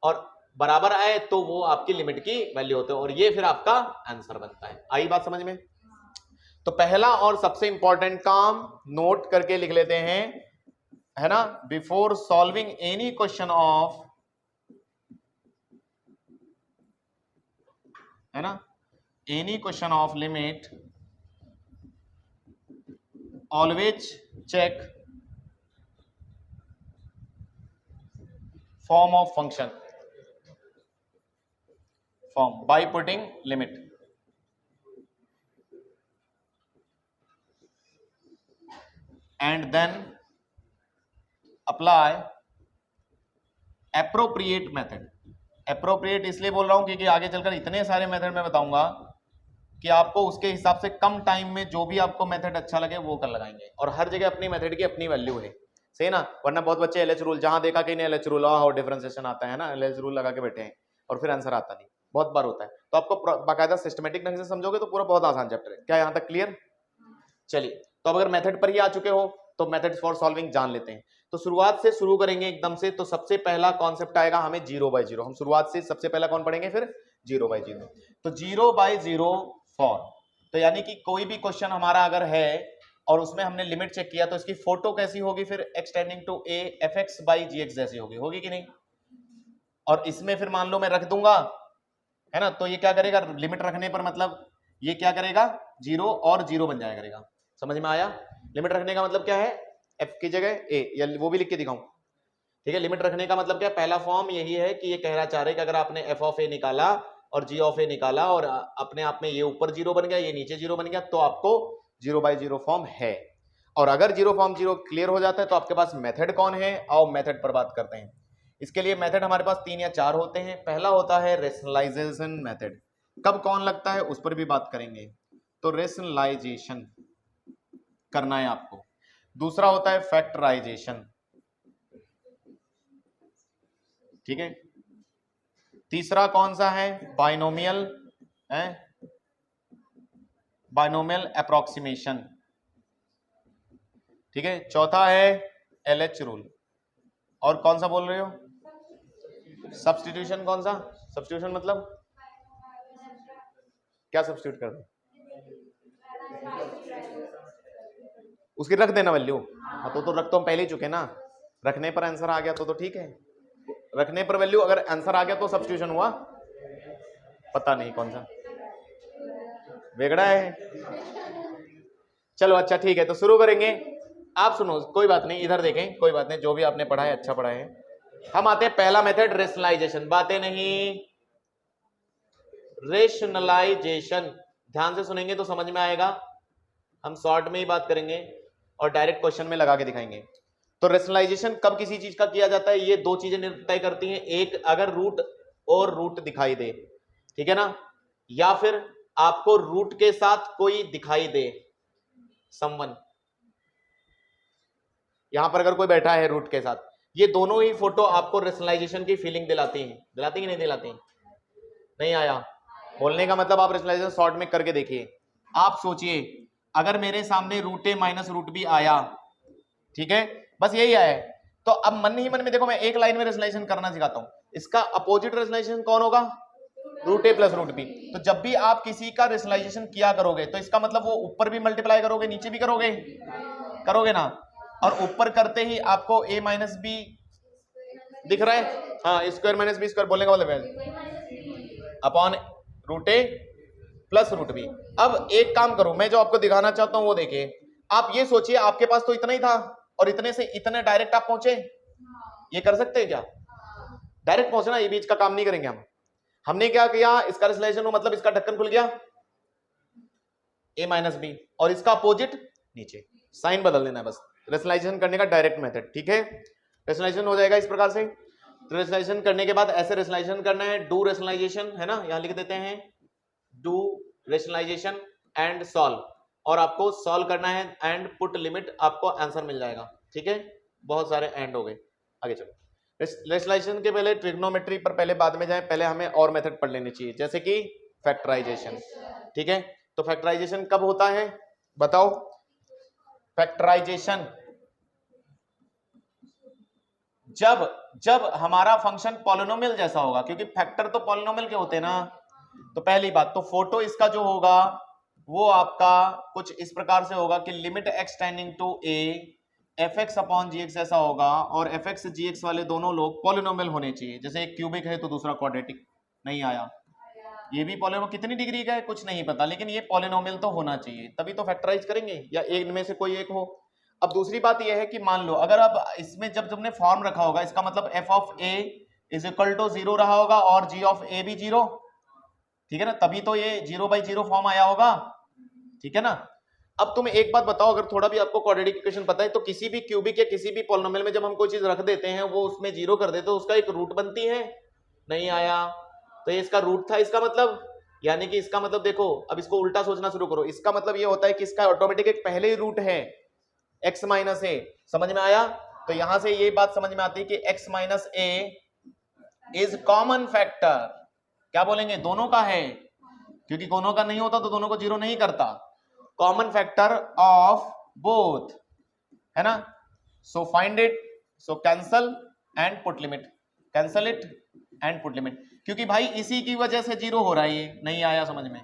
और बराबर आए तो वो आपकी लिमिट की वैल्यू होते हैं, और ये फिर आपका आंसर बनता है। आई बात समझ में? तो पहला और सबसे इंपॉर्टेंट काम नोट करके लिख लेते हैं, है ना, before solving any question of, है ना, any question of limit, always check form of function, form by putting limit, and then apply appropriate method. Appropriate इसलिए बोल रहा हूं क्योंकि आगे चलकर इतने सारे मेथड मैं बताऊंगा कि आपको उसके हिसाब से कम टाइम में जो भी आपको मेथड अच्छा लगे वो कर लगाएंगे, और हर जगह अपनी मेथड की अपनी वैल्यू है, सही ना? वरना बहुत बच्चे LH रूल, जहां देखा कि नहीं LH रूल और डिफरेंशिएशन आता है ना, LH रूल लगा के बैठे हैं और फिर आंसर आता नहीं, बहुत बार होता है। तो आपको बाकायदा सिस्टमेटिक ढंग से समझोगे तो पूरा बहुत आसान चैप्टर है। क्या यहां तक क्लियर? चलिए, तो अब अगर मेथड पर ही आ चुके हो तो मेथड्स फॉर सॉल्विंग जान लेते हैं। तो शुरुआत से शुरू करेंगे एकदम से। तो सबसे पहला कॉन्सेप्ट आएगा हमें 0 बाई 0। हम शुरुआत से सबसे पहला कौन पढ़ेंगे? फिर 0 बाई 0। तो 0 बाई 0 फॉर, तो यानी कि कोई भी क्वेश्चन हमारा अगर है और उसमें हमने लिमिट चेक किया तो इसकी फोटो कैसी होगी? फिर X tending to a fx by gx जैसी होगी कि नहीं? और इसमें फिर मान लो मैं रख दूंगा, है ना, तो ये क्या करेगा? लिमिट रखने पर मतलब ये क्या करेगा? 0 और 0 बन जाया करेगा। समझ में आया? लिमिट रखने का मतलब क्या है? f की जगह a, या वो भी लिख के दिखाऊं? ठीक है, लिमिट रखने का मतलब क्या? पहला फॉर्म यही है कि ये कह रहा चाह रहे कि अगर आपने f ऑफ a निकाला और g ऑफ a निकाला और अपने आप में ये ऊपर 0 बन गया, ये नीचे 0 बन गया, तो आपको 0 बाई 0 फॉर्म है। और अगर 0 फॉर्म 0 क्लियर हो जाता है तो आपके पास मेथड कौन है? आओ मेथड पर बात करते हैं। इसके लिए मेथड हमारे पास 3 या 4 होते हैं। पहला होता है रेशनलाइजेशन मेथड। कब कौन लगता है उस पर भी बात करेंगे। तो रेशनलाइजेशन करना है आपको। दूसरा होता है फैक्टराइजेशन, ठीक है। तीसरा कौन सा है? बाइनोमियल है, बाइनोमियल अप्रोक्सीमेशन, ठीक है। चौथा है LH रूल। और कौन सा बोल रहे हो? सब्स्टिट्यूशन। कौन सा सब्स्टिट्यूशन? मतलब क्या सब्स्टिट्यूट कर दो? उसकी रख देना वैल्यू। हाँ, तो रख तो हम पहले ही चुके ना। रखने पर आंसर आ गया तो ठीक है। रखने पर वैल्यू अगर आंसर आ गया तो सब्स्टिट्यूशन हुआ। पता नहीं कौन सा बिगड़ा है। चलो अच्छा ठीक है, तो शुरू करेंगे। आप सुनो, कोई बात नहीं, इधर देखें, कोई बात नहीं, जो भी आपने पढ़ा है अच्छा पढ़ा है। हम आते हैं पहला मेथड रेशनलाइजेशन। बातें नहीं, रेशनलाइजेशन ध्यान से सुनेंगे तो समझ में आएगा। हम शॉर्ट में ही बात करेंगे और डायरेक्ट क्वेश्चन में लगा के दिखाएंगे। तो रेशनलाइजेशन कब किसी चीज का किया जाता है? ये दो चीजें तय करती हैं। एक, अगर रूट और रूट दिखाई दे, ठीक है ना, या फिर आपको रूट के साथ कोई दिखाई दे, समवन, यहां पर अगर कोई बैठा है रूट के साथ, ये दोनों ही फोटो आपको रेशनलाइजेशन की फीलिंग दिलाती हैं। दिलाती कि नहीं दिलाती? नहीं आया बोलने का मतलब? आप रेशनलाइजेशन शॉर्ट में करके देखिए। आप सोचिए, अगर मेरे सामने रूट ए माइनस रूट बी आया, ठीक है, बस यही आया है, तो अब मन ही मन में देखो, मैं एक लाइन में रेशनलाइजेशन करना सिखाता हूं। इसका अपोजिट रेशनलाइजेशन कौन होगा? रूट ए प्लस रूट बी। तो जब भी आप किसी का रेशनलाइजेशन किया करोगे तो इसका मतलब वो ऊपर भी मल्टीप्लाई करोगे, नीचे भी करोगे, करोगे ना। और ऊपर करते ही आपको a माइनस बी दिख रहा है, हाँ, स्क्वायर माइनस बी स्क्वायर बोलने का मतलब है अपॉन रूट ए प्लस रूट बी। अब एक काम करो, मैं जो आपको दिखाना चाहता हूं वो देखिए। आप ये सोचिए, आपके पास तो इतना ही था और इतने से इतने डायरेक्ट आप पहुंचे, ये कर सकते हैं क्या? डायरेक्ट पहुंचना, ये बीच का काम नहीं करेंगे हम। हमने क्या किया, इसका रेशनलाइजेशन हो मतलब इसका ढक्कन खुल गया a माइनस बी, और इसका अपोजिट नीचे, साइन बदल देना है बस, रेशनलाइजेशन करने का डायरेक्ट मेथड। ठीक है, रेशनलाइजेशन हो जाएगा इस प्रकार से। तो रेशनलाइजेशन करने के बाद ऐसे रेशनलाइजेशन करना है, डू रेशनलाइजेशन है ना, यहां लिख देते हैं डू रेशनलाइजेशन एंड सॉल्व, और आपको सॉल्व करना है एंड पुट लिमिट, आपको आंसर मिल जाएगा। ठीक है, बहुत सारे एंड हो गए। आगे चलो, रेशनलाइजेशन के पहले ट्रिग्नोमेट्री पर पहले बाद में जाए, पहले हमें और मेथड पढ़ लेनी चाहिए, जैसे कि फैक्टराइजेशन। ठीक है, तो फैक्टराइजेशन कब होता है बताओ? फैक्टराइजेशन जब हमारा फंक्शन पॉलिनोमियल जैसा होगा, क्योंकि फैक्टर तो पॉलिनोमियल के होते हैं ना। तो पहली बात तो फोटो इसका जो होगा वो आपका कुछ इस प्रकार से होगा कि limit x tending to a fx upon gx ऐसा होगा, और fx gx वाले दोनों लोग पॉलिनोमियल होने चाहिए। जैसे एक क्यूबिक है तो दूसरा क्वाड्रेटिक, नहीं आया। ये भी पॉलिनोमियल कितनी डिग्री का है कुछ नहीं पता, लेकिन ये पॉलिनोमियल तो होना चाहिए, तभी तो फैक्टराइज करेंगे, या एक में से कोई एक हो। अब दूसरी बात यह है कि मान लो अगर अब इसमें जब तुमने फॉर्म रखा होगा, इसका मतलब f of a is equal to 0 रहा होगा और g ऑफ a भी 0, ठीक है ना, तभी तो ये 0/0 फॉर्म आया होगा। ठीक है ना। अब तुम एक बात बताओ, अगर थोड़ा भी आपको क्वाड्रेटिक इक्वेशन पता है, तो किसी भी क्यूबिक या किसी भी पॉलिनोमियल में जब हम कोई चीज रख देते हैं वो उसमें 0 कर देते, तो उसका एक रूट बनती है, नहीं आया। तो ये इसका रूट था, इसका मतलब, यानी कि इसका मतलब देखो, अब इसको उल्टा सोचना शुरू करो। इसका मतलब ये होता है कि इसका ऑटोमेटिक एक पहले ही रूट है x माइनस ए, समझ में आया। तो यहां से ये बात समझ में आती है कि x minus A is common factor, क्या बोलेंगे, दोनों का है, क्योंकि दोनों का नहीं होता तो दोनों को 0 नहीं करता। कॉमन फैक्टर ऑफ बोथ, है ना। So find it, so cancel and put limit, cancel it and put limit, क्योंकि भाई इसी की वजह से 0 हो रहा है, ये नहीं आया समझ में,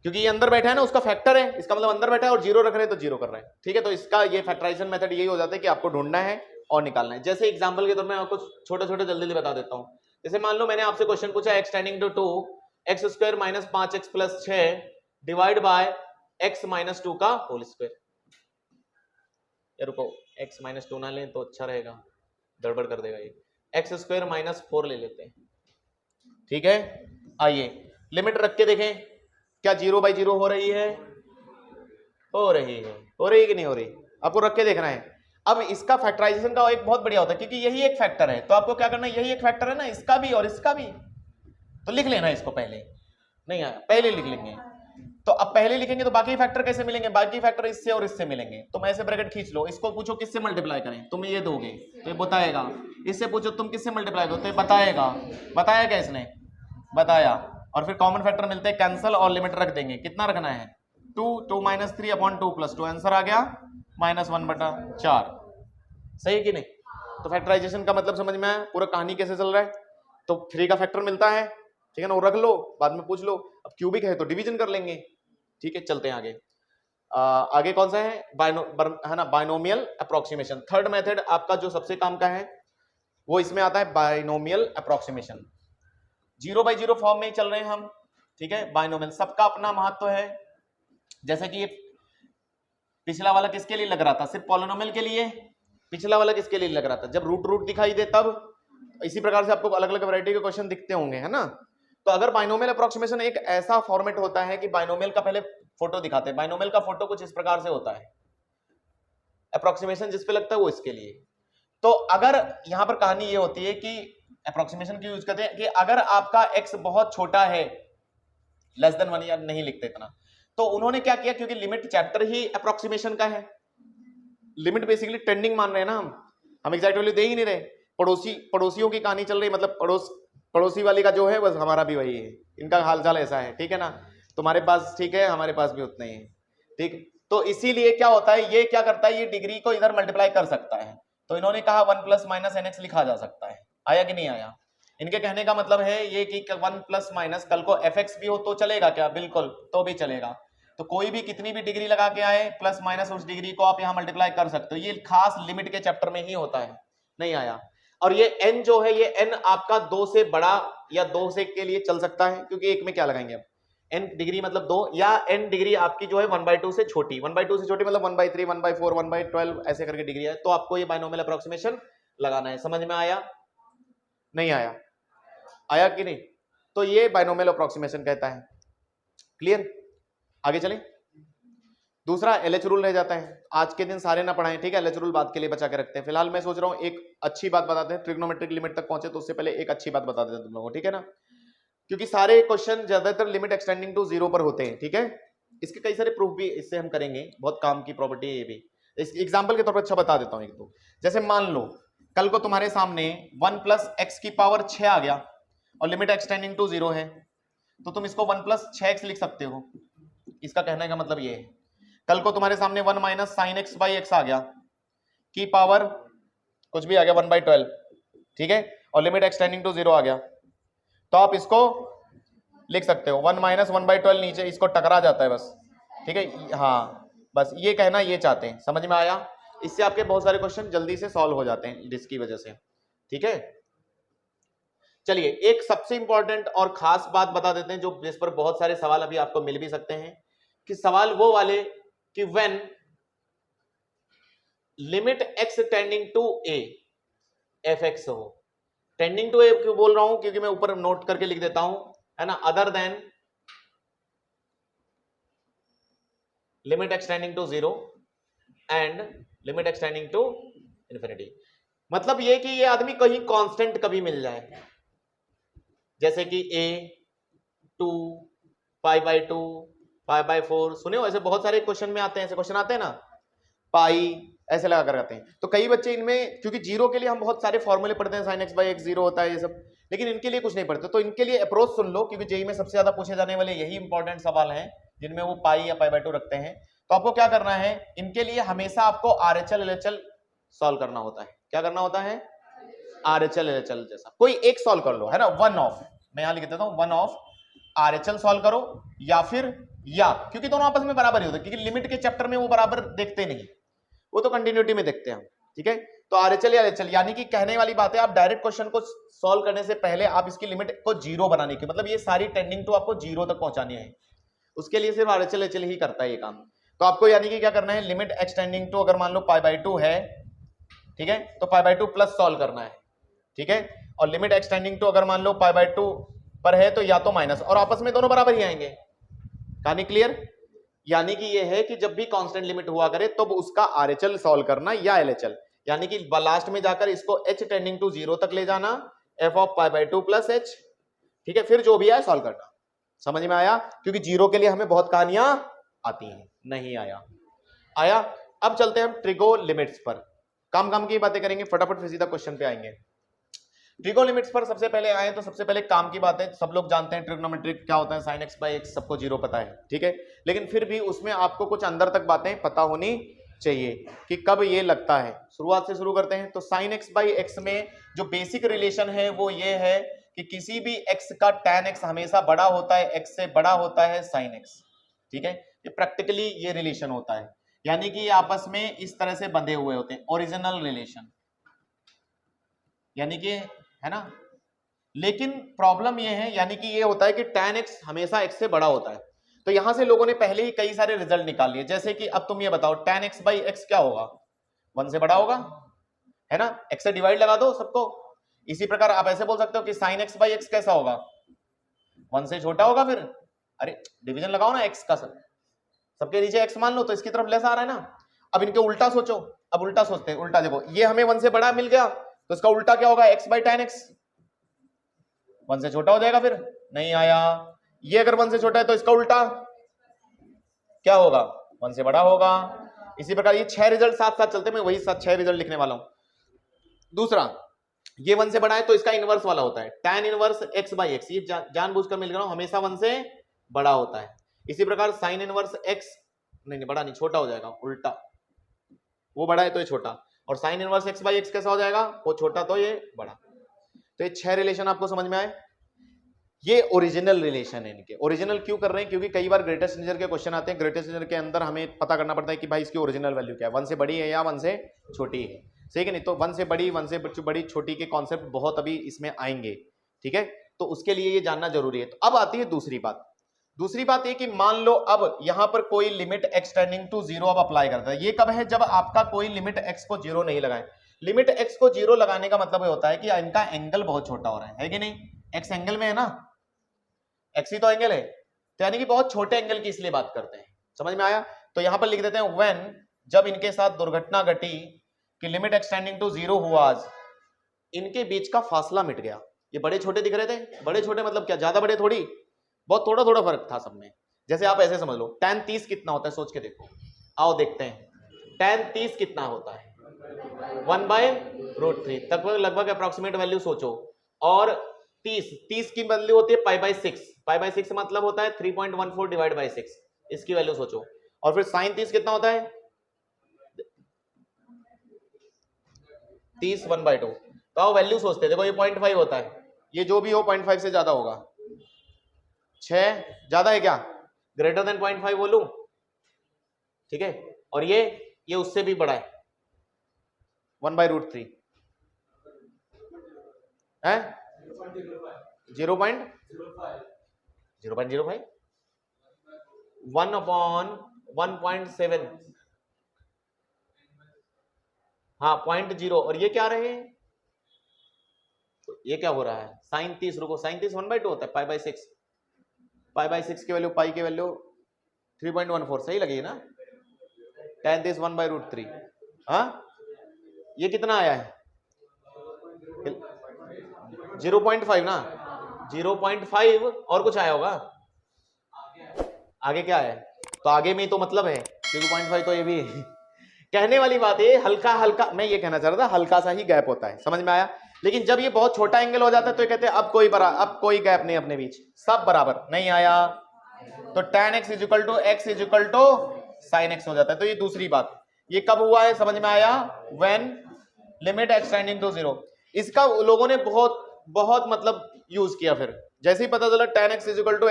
क्योंकि ये अंदर बैठा है ना, उसका फैक्टर है, इसका मतलब अंदर बैठा है और 0 रख रहे हैं तो 0 कर रहे हैं। ठीक है, तो इसका ये फैक्टराइजेशन मेथड यही हो जाता है कि आपको ढूंढना है और निकालना है। जैसे एग्जांपल के तौर में आपको छोटे छोटे जल्दी बता देता हूं। जैसे मान लो मैंने आपसे क्वेश्चन पूछा x tending to 2 x square minus 5x plus 6 divide by x minus 2 का होल स्क्वायर। ये रुको, x माइनस 2 ना लें तो अच्छा रहेगा, गड़बड़ कर देगा ये। x स्क्वायर माइनस 4 ले लेते हैं, ठीक है। आइए लिमिट रख के देखें, क्या 0/0 हो रही है? हो रही है, हो रही है कि नहीं हो रही? आपको रख के देखना है। अब इसका फैक्टराइजेशन का एक बहुत बढ़िया होता है, क्योंकि यही एक फैक्टर है, तो आपको क्या करना है, यही एक फैक्टर है ना, इसका भी और इसका भी, तो लिख लेना इसको पहले, नहीं आया पहले लिख लेंगे। तो अब पहले लिखेंगे तो बाकी फैक्टर कैसे मिलेंगे? बाकी फैक्टर इससे और इससे मिलेंगे। तुम ऐसे ब्रैकेट खींच लो, इसको पूछो किससे मल्टीप्लाई करें, तुम ये दोगे तो ये बताएगा, इससे पूछो तुम किससे मल्टीप्लाई करो तो ये बताएगा। बताया क्या इसने? बताया। और फिर कॉमन फैक्टर मिलते हैं, कैंसल और लिमिट रख देंगे। कितना रखना है? 2 माइनस 3 अपॉन 2 प्लस 2, आंसर आ गया -1/4। सही है कि नहीं? तो फैक्टराइजेशन का मतलब समझ में आया, पूरा कहानी कैसे चल रहा है। तो 3 का फैक्टर मिलता है, ठीक है ना, वो रख लो, बाद में पूछ लो। अब क्यूबिक है तो डिवीजन कर लेंगे, ठीक है। चलते हैं आगे। आगे कौन सा है? है ना, बाइनोमियल अप्रोक्सीमेशन। थर्ड मेथड आपका जो सबसे काम का है वो इसमें आता है बाइनोमियल अप्रोक्सीमेशन। 0/0 फॉर्म में ही चल रहे हैं हम, ठीक है। बाइनोमियल सबका अपना महत्व है। जैसे कि ये पिछला वाला किसके लिए लग रहा था? सिर्फ पॉलिनोमियल के लिए। पिछला वाला किसके लिए लग रहा था? जब रूट रूट दिखाई दे तब। इसी प्रकार से आपको अलग अलग वैरायटी के क्वेश्चन दिखते होंगे, है ना। तो अगर बाइनोमियल अप्रोक्सीमेशन एक ऐसा फॉर्मेट होता है कि बाइनोमियल का पहले फोटो दिखाते हैं। बाइनोमियल का फोटो कुछ इस प्रकार से होता है, अप्रोक्सीमेशन जिस पे लगता है वो इसके लिए। तो अगर यहां पर कहानी ये होती है कि अप्रोक्सीमेशन क्यों यूज करते हैं कि अगर आपका x बहुत छोटा है, लेस देन 1 या नहीं लिखते इतना, तो उन्होंने क्या किया, क्योंकि लिमिट चैप्टर ही अप्रोक्सीमेशन का है, लिमिट बेसिकली टेंडिंग मान रहे हैं ना हम एग्जैक्ट वैल्यू दे ही नहीं रहे। पड़ोसियों की कहानी चल रही, मतलब पड़ोसी वाली का जो है बस हमारा भी वही है, इनका हालचाल ऐसा है, ठीक है ना। तुम्हारे पास ठीक है, हमारे पास भी उतना ही है, ठीक। तो इसीलिए क्या होता है, ये क्या करता है, ये डिग्री को इधर मल्टीप्लाई कर सकता है। तो इन्होंने कहा 1 प्लस माइनस nx लिखा जा सकता है। आया कि नहीं आया? इनके कहने का मतलब है ये कि 1 प्लस माइनस, कल को fx भी हो तो चलेगा क्या? बिल्कुल, तो भी चलेगा। तो कोई भी कितनी भी डिग्री लगा के आए, प्लस माइनस उस डिग्री को आप यहां मल्टीप्लाई कर सकते हो। ये खास लिमिट के चैप्टर में ही होता है। नहीं आया? और ये n जो है, ये n आपका 2 से बड़ा या 2 से के लिए चल सकता है, क्योंकि एक में क्या लगाएंगे अब, n डिग्री मतलब 2, या n डिग्री आपकी जो है 1/2 से छोटी। 1/2 से छोटी मतलब 1/3, 1/4, 1/12 ऐसे करके डिग्री है। तो आपको ये बाइनोमियल अप्रोक्सीमेशन लगाना है। समझ में आया? नहीं आया, आया कि नहीं? तो ये बाइनोमियल अप्रोक्सीमेशन कहता है। क्लियर? आगे चलें। दूसरा एलएच रूल रह जाता है। आज के दिन सारे ना पढ़ाएं, ठीक है, एलएच रूल बात के लिए बचा के रखते हैं। फिलहाल मैं सोच रहा हूं एक अच्छी बात बताते हैं, ट्रिग्नोमेट्रिक लिमिट तक पहुंचे तो उससे पहले एक अच्छी बात बता देते हैं तुम लोगों को, ठीक है ना, क्योंकि सारे क्वेश्चन ज्यादातर लिमिट एक्सटेंडिंग टू जीरो पर होते हैं, ठीक है। इसके कई सारे प्रूफ भी इससे हम करेंगे, बहुत काम की प्रॉपर्टी है ये भी। इस एग्जाम्पल के तौर पर अच्छा बता देता हूं एक दो। जैसे मान लो कल को तुम्हारे सामने 1 + x की पावर 6 आ गया और लिमिट एक्सटेंडिंग टू जीरो है, तो तुम इसको 1 + 6x लिख सकते हो। इसका कहने का मतलब ये है, कल को तुम्हारे सामने 1 - sin x/x आ गया की पावर कुछ भी आ गया 1/12, ठीक है, और लिमिट एक्सटेंडिंग टू जीरो आ गया, तो आप इसको लिख सकते हो 1 - 1/12 नीचे इसको टकरा जाता है बस, ठीक है। हाँ, बस ये कहना ये चाहते हैं, समझ में आया? इससे आपके बहुत सारे क्वेश्चन जल्दी से सॉल्व हो जाते हैं जिसकी वजह से, ठीक है। चलिए एक सबसे इंपॉर्टेंट और खास बात बता देते हैं, जो जिस पर बहुत सारे सवाल अभी आपको मिल भी सकते हैं, कि सवाल वो वाले कि when limit x tending to a fx हो। टेंडिंग टू a क्यों बोल रहा हूं? क्योंकि मैं ऊपर नोट करके लिख देता हूं, है ना, other than limit x tending to zero and limit x tending to infinity. मतलब ये कि ये आदमी कहीं कांस्टेंट कभी मिल जाए, जैसे कि a 2 π/2 π/4, सुने हो ऐसे बहुत सारे क्वेश्चन में आते हैं, ऐसे क्वेश्चन आते हैं ना, पाई ऐसे लगा कर आते हैं। तो कई बच्चे इनमें, क्योंकि जीरो के लिए हम बहुत सारे फॉर्मूले पढ़ते हैं, sin x/x जीरो होता है ये सब, लेकिन इनके लिए कुछ नहीं पढ़ते। तो इनके लिए अप्रोच सुन लो, क्योंकि जेईई में सबसे ज्यादा पूछे जाने वाले यही इंपॉर्टेंट सवाल हैं जिनमें वो पाई या π/2 रखते हैं। तो आपको क्या करना है, इनके लिए हमेशा आपको RHL LHL सॉल्व करना होता है। क्या करना होता है? RHL LHL जैसा कोई एक सॉल्व कर लो, है ना, वन ऑफ, मैं यहां लिख देता हूं, वन ऑफ RHL सॉल्व करो, या फिर या, क्योंकि दोनों आपस में बराबर ही होते हैं, क्योंकि लिमिट के चैप्टर में वो बराबर देखते नहीं, वो तो कंटिन्यूटी में देखते हैं, ठीक है। तो RHL या LHL, यानी कि कहने वाली बात है, आप डायरेक्ट क्वेश्चन को सॉल्व करने से पहले आप इसकी लिमिट को जीरो बनाने की, मतलब ये सारी टेंडिंग टू आपको जीरो तक पहुंचानी है, उसके लिए सिर्फ RHL LHL ही करता है ये काम। तो आपको यानी कि क्या करना है, लिमिट x टेंडिंग टू अगर मान लो π/2 है, ठीक है, तो π/2 प्लस सॉल्व करना है, ठीक है, और लिमिट x टेंडिंग टू अगर मान लो π/2 पर है तो या तो माइनस, और आपस में दोनों बराबर ही आएंगे। कहानी क्लियर? यानी कि ये है कि जब भी कांस्टेंट लिमिट हुआ करे तो उसका RHL सॉल्व करना या LHL, यानी कि लास्ट में जाकर इसको h टेंडिंग टू जीरो तक ले जाना, f ऑफ π/2 प्लस h, ठीक है, फिर जो भी आए सॉल्व करना। समझ में आया? क्योंकि जीरो के लिए हमें बहुत कहानियां आती हैं। नहीं आया? आया। अब चलते हैं हम ट्रिगो लिमिट्स पर, काम की बातें करेंगे, फटाफट फिर सीधा क्वेश्चन पे आएंगे। ट्रिगो लिमिट्स पर सबसे पहले आए तो सबसे पहले काम की बात है, सब लोग जानते हैं ट्रिग्नोमेट्रिक क्या होता है, sin x/x सबको जीरो पता है, ठीक है, लेकिन फिर भी उसमें आपको कुछ अंदर तक बातें पता होनी चाहिए कि कब ये लगता है। शुरुआत से शुरू करते हैं। तो sin x/x में जो बेसिक रिलेशन है वो ये है कि किसी भी x का tan x हमेशा बड़ा होता है, x से बड़ा होता है sin x, ठीक है, ये प्रैक्टिकली ये रिलेशन होता है, यानी कि ये आपस में इस तरह से बंधे हुए होते हैं, ओरिजिनल रिलेशन, यानी कि, है ना। लेकिन प्रॉब्लम ये है, यानी कि ये होता है कि tan x हमेशा x से बड़ा होता है। तो यहां से लोगों ने पहले ही कई सारे रिजल्ट निकाल लिए, जैसे कि अब तुम ये बताओ tan x/x क्या होगा, 1 से बड़ा होगा, है ना, x से डिवाइड लगा दो सबको। इसी प्रकार आप ऐसे बोल सकते हो कि sin x/x कैसा होगा, 1 से छोटा होगा। फिर अरे डिवीजन लगाओ ना x का, सबके नीचे x मान लो तो इसकी तरफ लेस आ रहा है ना। अब इनके उल्टा सोचो, अब उल्टा सोचते हैं, उल्टा देखो, ये हमें 1 से बड़ा मिल गया तो इसका उल्टा क्या होगा, x/tan x, 1 से छोटा हो जाएगा। फिर नहीं आया। ये अगर 1 से छोटा है तो इसका उल्टा क्या होगा, 1 से बड़ा होगा। इसी प्रकार ये 6 रिजल्ट साथ साथ चलते हैं, मैं वही 6 रिजल्ट लिखने वाला हूं। दूसरा, ये 1 से बड़ा है तो इसका इनवर्स वाला होता है, tan इनवर्स x/x, ये जानबूझकर मिल रहा हूं, हमेशा 1 से बड़ा होता है। इसी प्रकार sin इनवर्स x, नहीं बड़ा नहीं, छोटा हो जाएगा, उल्टा, वो बड़ा है तो ये छोटा, और sin इनवर्स x/x कैसा हो जाएगा, वो छोटा तो ये बड़ा। तो ये 6 रिलेशन आपको समझ में आए। ये ओरिजिनल रिलेशन है इनके। ओरिजिनल क्यों कर रहे हैं, क्योंकि कई बार ग्रेटेस्ट इंटीजर के क्वेश्चन आते हैं, ग्रेटेस्ट इंटीजर के अंदर हमें पता करना पड़ता है कि भाई इसकी ओरिजिनल वैल्यू क्या है, 1 से बड़ी है या 1 से छोटी है, सही है नहीं। तो 1 से बड़ी, 1 से बड़ी, छोटी के कॉन्सेप्ट बहुत अभी इसमें आएंगे, ठीक है, तो उसके लिए ये जानना जरूरी है। तो अब आती है दूसरी बात। दूसरी बात ये कि मान लो अब यहां पर कोई limit x tending to zero अब अप्लाई करता है। ये कब है, जब आपका कोई लिमिट x को जीरो नहीं लगाए। लिमिट x को 0 लगाने का मतलब ये होता है कि इनका एंगल बहुत छोटा हो रहा है कि नहीं? x एंगल में है ना, x ही तो एंगल है, तो यानी कि बहुत छोटे एंगल की इसलिए बात करते हैं। समझ में आया? तो यहां पर लिख देते हैं व्हेन, जब इनके साथ दुर्घटना घटी कि लिमिट एक्सटेंडिंग टू 0 हुआ, इनके बीच का फासला मिट गया। ये बड़े छोटे दिख रहे थे, बड़े छोटे मतलब क्या, ज्यादा बड़े थोड़ी, बहुत थोड़ा थोड़ा फर्क था सब में। जैसे आप ऐसे समझ लो, tan 30 कितना होता है, सोच के देखो, आओ देखते हैं tan 30 कितना होता है, 1/√3 तक लगभग अप्रोक्सीमेट वैल्यू सोचो। और 30 की वैल्यू होती है π/6, π/6 मतलब होता है 3.14 डिवाइड बाई 6, इसकी वैल्यू सोचो। और फिर sin 30 कितना होता है, 30 1/2। तो आओ वैल्यू सोचते हैं, देखो ये 0.5 होता है, ये जो भी हो 0.5 से ज्यादा होगा, 6 ज्यादा है क्या, ग्रेटर देन 0.5 बोलूं, ठीक है। और ये उससे भी बड़ा है 1/√3 है 0.05 1/1.7, हाँ 0.0। और ये क्या रहे, तो ये क्या हो रहा है, sin 30, रुको sin 30 1/2 होता है, π/6, π/6 की वैल्यू, पाई की वैल्यू 3.14, सही लगी ना, tan 30 1/√3, हाँ ये कितना आया है 0.5 ना, 0.5 और कुछ आया होगा, आगे क्या है, तो आगे में तो मतलब है 0.5, तो ये भी कहने वाली बात है, हल्का हल्का, मैं ये कहना चाह रहा था हल्का सा ही गैप होता है, समझ में आया। लेकिन जब ये बहुत छोटा एंगल हो जाता है तो ये कहते हैं अब कोई गैप नहीं अपने बीच, सब बराबर, नहीं आया तो tan x equal to sin x हो जाता है। तो ये दूसरी बात, ये कब हुआ है, समझ में आया, व्हेन लिमिट एक्सटेंडिंग टू 0। इसका लोगों ने बहुत मतलब यूज किया, फिर जैसे ही पता चला tan x equal to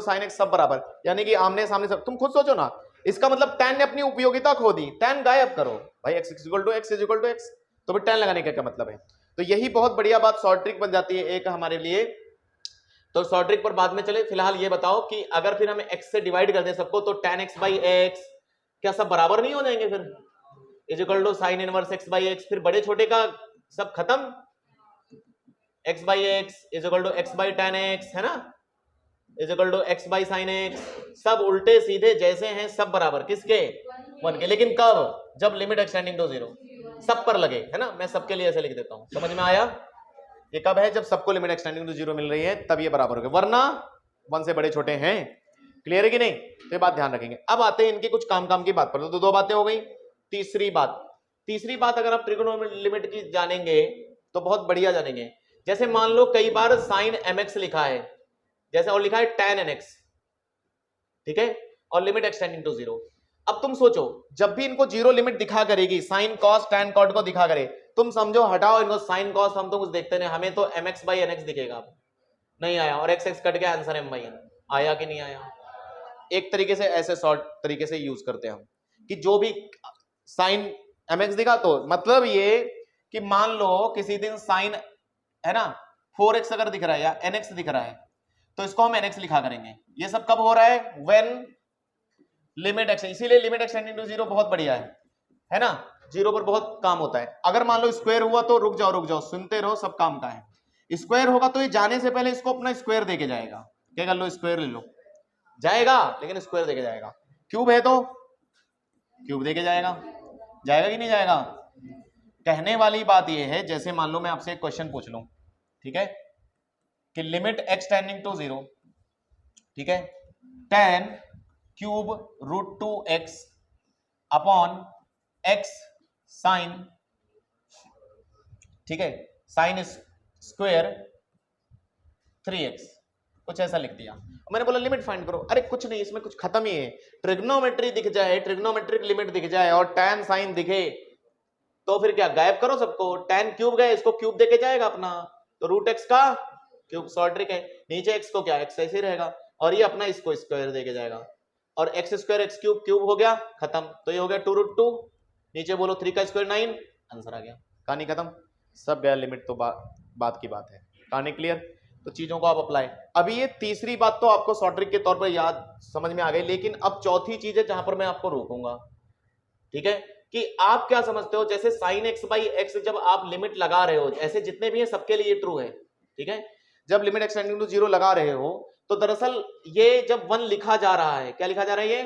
sin x सब बराबर, यानी कि आमने सामने सब, तुम खुद सोचो ना, इसका मतलब tan ने अपनी उपयोगिता खो दी, tan गायब करो भाई, x इक्वल टू x, तो फिर tan लगाने का क्या मतलब है। तो यही बहुत बढ़िया बात शॉर्ट ट्रिक बन जाती है एक हमारे लिए। तो शॉर्ट ट्रिक पर बाद में चले, फिलहाल ये बताओ कि अगर फिर हमें x से डिवाइड कर दें सबको, तो tan x/x क्या सब बराबर नहीं हो जाएंगे फिर, is equal to sin inverse x/x, फिर बड़े छोटे का सब खत्म, x/x is equal to x/tan x, है ना, is equal to x/sin x, सब उल्टे सीधे जैसे हैं, सब बराबर किसके, 1 के। लेकिन कब, जब लिमिट एक्सटेंडिंग टू 0 सब पर लगे, है ना, मैं सबके लिए ऐसे लिख देता हूं, समझ में आया। ये कब है, जब सबको लिमिट एक्सटेंडिंग टू 0 मिल रही है, तब ये बराबर हो गए, वरना 1 से बड़े छोटे हैं। क्लियर है कि नहीं, तो ये बात ध्यान रखेंगे। अब आते हैं इनकी कुछ काम की बात पर, तो 2 बातें हो गई। तीसरी बात अगर आप ट्रिगोनोमेट्री लिमिट की जानेंगे तो बहुत बढ़िया जानेंगे। जैसे मान लो कई बार sin mx लिखा है, जैसे और लिखा है tan nx, ठीक है, और लिमिट एक्सटेंडिंग टू 0। अब तुम सोचो, जब भी इनको 0 लिमिट दिखा करेगी, sin cos tan cot को दिखा करे, तुम समझो हटाओ इनको, sin cos हम तो कुछ देखते नहीं, हमें तो mx/nx दिखेगा, नहीं आया, और x कट गया, आंसर m/n आया कि नहीं आया। एक तरीके से ऐसे शॉर्ट तरीके से यूज करते हैं हम, कि जो भी sin mx दिखा, तो मतलब ये कि मान लो किसी दिन sin, है ना, 4x अगर दिख रहा है या nx दिख रहा है, तो इसको हम nx लिखा करेंगे। ये सब कब हो रहा है, व्हेन लिमिट एक्सटेंड, इसीलिए लिमिट एक्सटेंडिंग टू 0 बहुत बढ़िया है ना, 0 पर बहुत काम होता है। अगर मान लो स्क्वायर हुआ तो रुक जाओ, सुनते रहो, सब काम का है। स्क्वायर होगा तो ये जाने से पहले इसको अपना स्क्वायर देके जाएगा, क्या कर लो, स्क्वायर ले लो, जाएगा, लेकिन स्क्वायर देके जाएगा। क्यूब है तो क्यूब देके जाएगा कि नहीं जाएगा। कहने वाली बात ये है, जैसे मान लो मैं आपसे एक क्वेश्चन पूछ लूं, ठीक है, कि लिमिट एक्सटेंडिंग टू 0, ठीक है, tan cube √2x upon x sine, ठीक है, साइन स्क्वायर 3x, कुछ ऐसा लिख दिया। मैंने बोला लिमिट फाइंड करो, अरे कुछ नहीं, इसमें कुछ खत्म ही है, ट्रिग्नोमेट्री दिख जाए, ट्रिग्नोमेट्रिक लिमिट दिख जाए और tan साइन दिखे, तो फिर क्या, गायब करो सबको, tan क्यूब गए, इसको क्यूब देके जाएगा अपना, तो √x का क्यूब, शॉर्ट ट्रिक है, नीचे x को क्या, x ऐसे ही रहेगा, और ये अपना इसको स्क्वायर देके जाएगा, और x square x cube cube हो गया, खत्म। तो ये हो गया 2√2, नीचे बोलो 3 का स्क्वायर 9, आंसर आ गया, कहानी खत्म, सब गया लिमिट। तो बात की बात है, कहानी क्लियर। तो चीजों को आप अप्लाई, अभी ये तीसरी बात तो आपको शॉर्ट ट्रिक के तौर पर याद समझ में आ गई, लेकिन अब चौथी चीज है जहां पर मैं आपको रोकूंगा, ठीक है। कि आप क्या समझते हो, जैसे साइन एक्स बाई एक्स जब आप लिमिट लगा रहे हो, ऐसे जितने भी हैं सबके लिए ट्रू है, ठीक है। जब लिमिट एक्स टेंडिंग टू 0 लगा रहे हो तो दरअसल ये जब 1 लिखा जा रहा है, क्या लिखा जा रहा है, ये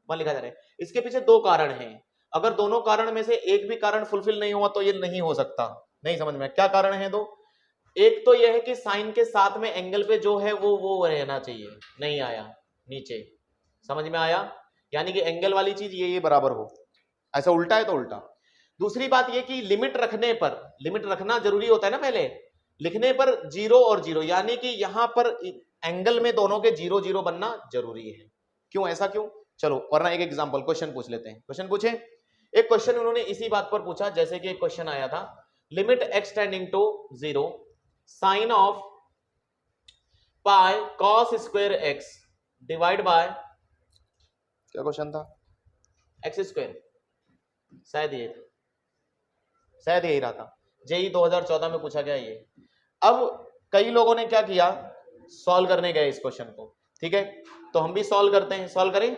1 लिखा जा रहा है। इसके पीछे दो कारण हैं, अगर दोनों कारण में से एक भी कारण फुलफिल नहीं हुआ तो ये नहीं हो सकता। नहीं समझ में, क्या कारण है दो? एक तो यह है कि साइन के साथ में एंगल पे जो है वो रहना चाहिए, नहीं आया नीचे, समझ में आया, यानी कि एंगल वाली चीज ये बराबर हो, ऐसा उल्टा है तो उल्टा। दूसरी बात ये कि लिमिट रखने पर, लिमिट रखना जरूरी होता है ना, पहले लिखने पर 0 और 0, यानी कि यहां पर एंगल में दोनों के 0 0 बनना जरूरी है। क्यों, ऐसा क्यों? चलो वरना एक एग्जांपल क्वेश्चन पूछ लेते हैं। क्वेश्चन पूछे, एक क्वेश्चन उन्होंने इसी बात पर पूछा, जैसे कि एक क्वेश्चन आया था, limit x tending to 0 sine of pi cos square x divide by, क्या क्वेश्चन था, एक्स स्क्वायर, शायद यही रहा था, जेई 2014 में पूछा गया ये। अब कई लोगों ने क्या किया, सॉल्व करने गए इस क्वेश्चन को, ठीक है, तो हम भी सॉल्व करते हैं, सॉल्व करें।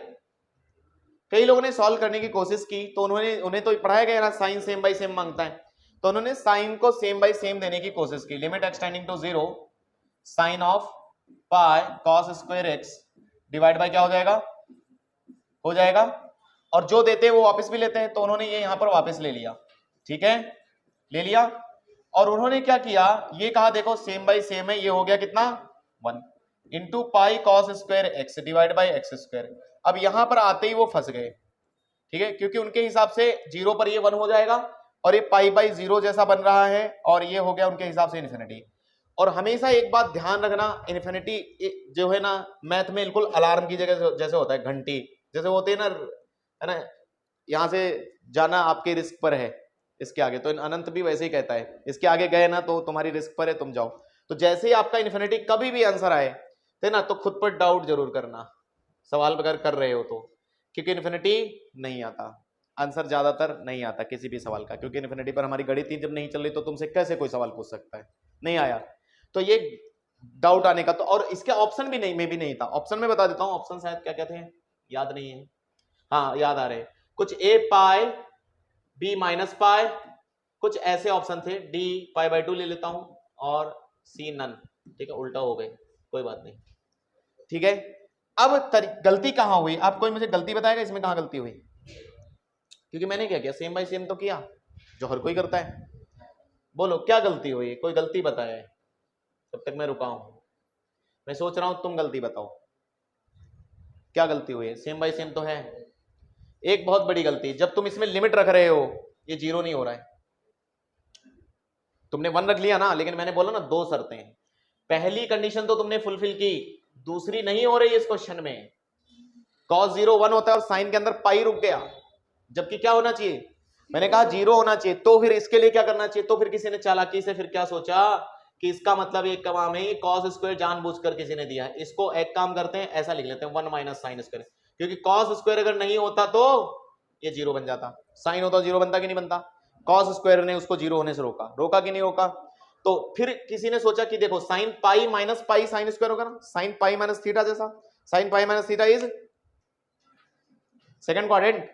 कई लोगों ने सॉल्व करने की कोशिश की, तो उन्हें तो पढ़ाया गया ना, साइन सेम बाई सेम मांगता है, तो उन्होंने साइन को सेम बाई सेम देने की कोशिश की। Limit x tending to 0 sine of pi cos square x divide by क्या हो जाएगा, और जो देते हैं वो वापस भी लेते हैं, तो उन्होंने ये यहां पर वापस ले लिया, ठीक है, ले लिया। और उन्होंने क्या किया, ये कहा देखो सेम बाई सेम है, ये हो गया कितना 1 into pi cos square x divide by x square. अब यहां पर आते ही वो फंस गए, ठीक है, क्योंकि उनके हिसाब से 0 पर ये 1 हो जाएगा और ये पाई बाई 0 जैसा बन रहा है, और ये हो गया उनके हिसाब से इन्फिनिटी। और हमेशा एक बात ध्यान रखना, इन्फिनिटी जो है ना मैथ में बिल्कुल अलार्म की जगह जैसे होता है, घंटी जैसे होते हैं ना, है ना, यहां से जाना आपके रिस्क पर है, इसके आगे तो अनंत भी वैसे ही कहता है, इसके आगे गए ना तो तुम्हारी रिस्क पर है, तुम जाओ। तो जैसे ही आपका इन्फिनिटी कभी भी आंसर आए थे ना, तो खुद पर डाउट जरूर करना, सवाल अगर कर रहे हो तो, क्योंकि इन्फिनिटी नहीं आता, आंसर ज्यादातर नहीं आता किसी भी सवाल का, क्योंकि इन्फिनिटी पर हमारी गणित जब नहीं चल रही तो तुमसे कैसे कोई सवाल पूछ सकता है, नहीं आया, तो ये डाउट आने का तो। और इसके ऑप्शन भी नहीं, में भी नहीं था, ऑप्शन में बता देता हूं, ऑप्शन शायद क्या कहते हैं, याद नहीं है, हाँ याद आ रहे, कुछ ए पाई बी माइनस पाई, कुछ ऐसे ऑप्शन थे, डी पाई बाई 2 ले लेता हूं, और सी नन, ठीक है, उल्टा हो गए, कोई बात नहीं, ठीक है। अब गलती कहां हुई, आप कोई मुझे गलती बताएगा इसमें कहां गलती हुई? क्योंकि मैंने क्या किया, सेम बाई सेम तो किया जो हर कोई करता है, बोलो क्या गलती हुई, कोई गलती बताए, तब तक मैं रुका हूं, मैं सोच रहा हूं तुम गलती बताओ, क्या गलती हुई है? सेम बाई सेम तो है। एक बहुत बड़ी गलती, जब तुम इसमें लिमिट रख रहे हो ये 0 नहीं हो रहा है, तुमने 1 रख लिया ना, लेकिन मैंने बोला ना 2 शर्तें हैं, पहली कंडीशन तो तुमने फुलफिल की, दूसरी नहीं हो रही इस क्वेश्चन में। cos 0 1 होता है और साइन के अंदर पाई रुक गया, जबकि क्या होना चाहिए, मैंने कहा 0 होना चाहिए, तो फिर इसके लिए क्या करना चाहिए, तो फिर किसी ने चालाकी से फिर क्या सोचा कि इसका मतलब एक काम है cos स्क्वायर जानबूझकर किसी ने दिया है, इसको एक काम करते हैं, ऐसा लिख लेते हैं 1 माइनस साइन स्क्वायर, क्योंकि cos स्क्वायर अगर नहीं होता तो ये 0 बन जाता, साइन होता 0 बनता कि नहीं बनता, cos स्क्वायर ने उसको 0 होने से रोका कि नहीं रोका। तो फिर किसी ने सोचा कि देखो sine pi minus pi sine square होगा ना, साइन पाई माइनस थीटा जैसा, sine pi minus theta is second quadrant,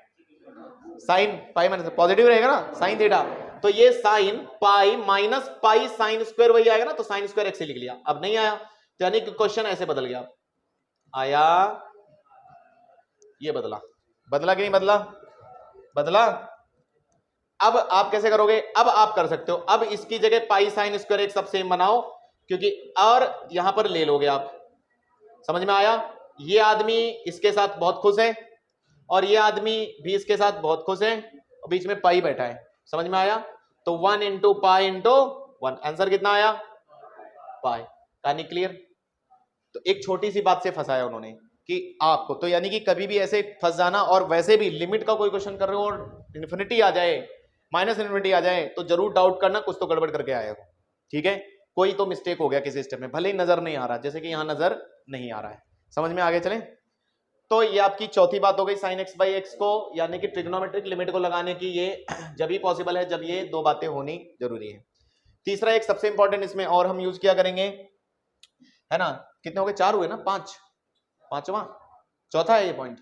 sine pi minus positive रहेगा ना साइन थीटा, तो ये sine pi minus pi sine square वही आएगा ना, तो साइन स्क्वायर एक्स लिख लिया। अब नहीं आया, यानी कि क्वेश्चन ऐसे बदल गया, आया ये बदला कि नहीं बदला। अब आप कैसे करोगे, अब आप कर सकते हो, अब इसकी जगह पाई साइन स्क्वायर एक सब सेम बनाओ, क्योंकि और यहां पर ले लोगे आप, समझ में आया, ये आदमी इसके साथ बहुत खुश है और ये आदमी भी इसके साथ बहुत खुश है, और बीच में पाई बैठा है, समझ में आया, तो 1 इंटू पाई इंटू 1, आंसर कितना आया पाई, कहानी क्लियर। तो एक छोटी सी बात से फंसाया उन्होंने कि आपको, तो यानी कि कभी भी ऐसे फंस जाना, और वैसे भी लिमिट का कोई क्वेश्चन कर रहे हो और इन्फिनिटी आ जाए, माइनस इन्फिनिटी आ जाए, तो जरूर डाउट करना कुछ तो गड़बड़ करके आए हो, ठीक है, कोई तो मिस्टेक हो गया किसी स्टेप में, भले ही नजर नहीं आ रहा, जैसे कि यहां नजर नहीं आ रहा है, समझ में आगे चलें। तो ये आपकी चौथी बात हो गई साइन एक्स बाई एक्स को, यानी कि ट्रिग्नोमेट्रिक लिमिट को लगाने की, ये जब ही पॉसिबल है जब ये 2 बातें होनी जरूरी है। तीसरा एक सबसे इंपॉर्टेंट इसमें और हम यूज किया करेंगे, है ना, कितने हो गए, 4 हुए ना, 5, चौथा है ये पॉइंट,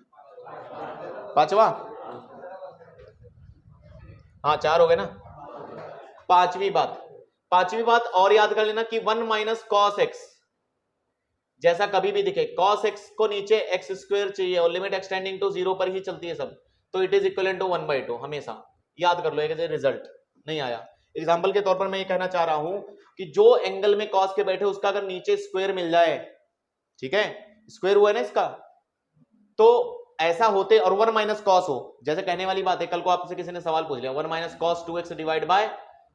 5वां, हाँ 4 हो गए ना। पांचवी बात और याद कर लेना कि 1 माइनस कॉस एक्स, जैसा कभी भी दिखे कॉस एक्स को नीचे एक्स स्क्वायर चाहिए और लिमिट एक्सटेंडिंग टू 0 पर ही चलती है सब, तो इट इज इक्वल टू 1/2 हमेशा। याद कर लो एक रिजल्ट नहीं आया। एग्जाम्पल के तौर पर मैं ये कहना चाह रहा हूं कि जो एंगल में कॉस के बैठे उसका अगर नीचे स्क्वायर मिल जाए, ठीक है, स्क्वायर हुआ है ना इसका, तो ऐसा होते और 1 माइनस कॉस हो, जैसे कहने वाली बात है, कल को आपसे किसी ने सवाल पूछ लिया 1 minus cos 2x divide by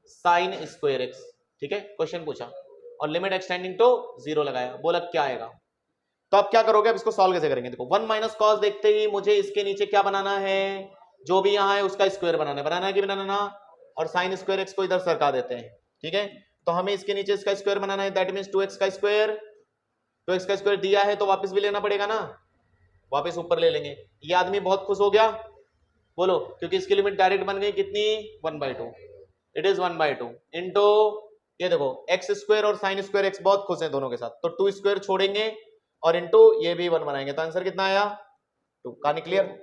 sine square x, ठीक है, क्वेश्चन पूछा और लिमिट एक्सटेंडिंग टू 0 लगाया, बोला क्या आएगा, तो आप क्या करोगे, अब इसको सॉल्व कैसे करेंगे। देखो 1 माइनस कॉस देखते ही मुझे इसके नीचे क्या बनाना है, जो भी यहां है उसका स्क्वायर बनाना है कि बनाना, और साइन स्क्वायर एक्स को इधर सरका देते हैं, ठीक है, तो हमें इसके नीचे इसका स्क्वायर बनाना है, दैट मींस 2x का स्क्वायर, तो x का स्क्वायर दिया है तो वापस भी लेना पड़ेगा ना, वापस ऊपर ले लेंगे। ये आदमी बहुत खुश हो गया, बोलो, क्योंकि इसकी लिमिट डायरेक्ट बन गई कितनी 1/2, इट इज 1/2 इनटू ये देखो एक्स स्क्वायर और साइन स्क्वायर एक्स बहुत खुश हैं दोनों के साथ, तो 2 स्क्वायर छोड़ेंगे और इनटू ये भी 1 बनाएंगे, तो आंसर कितना आया 2। कहानी क्लियर।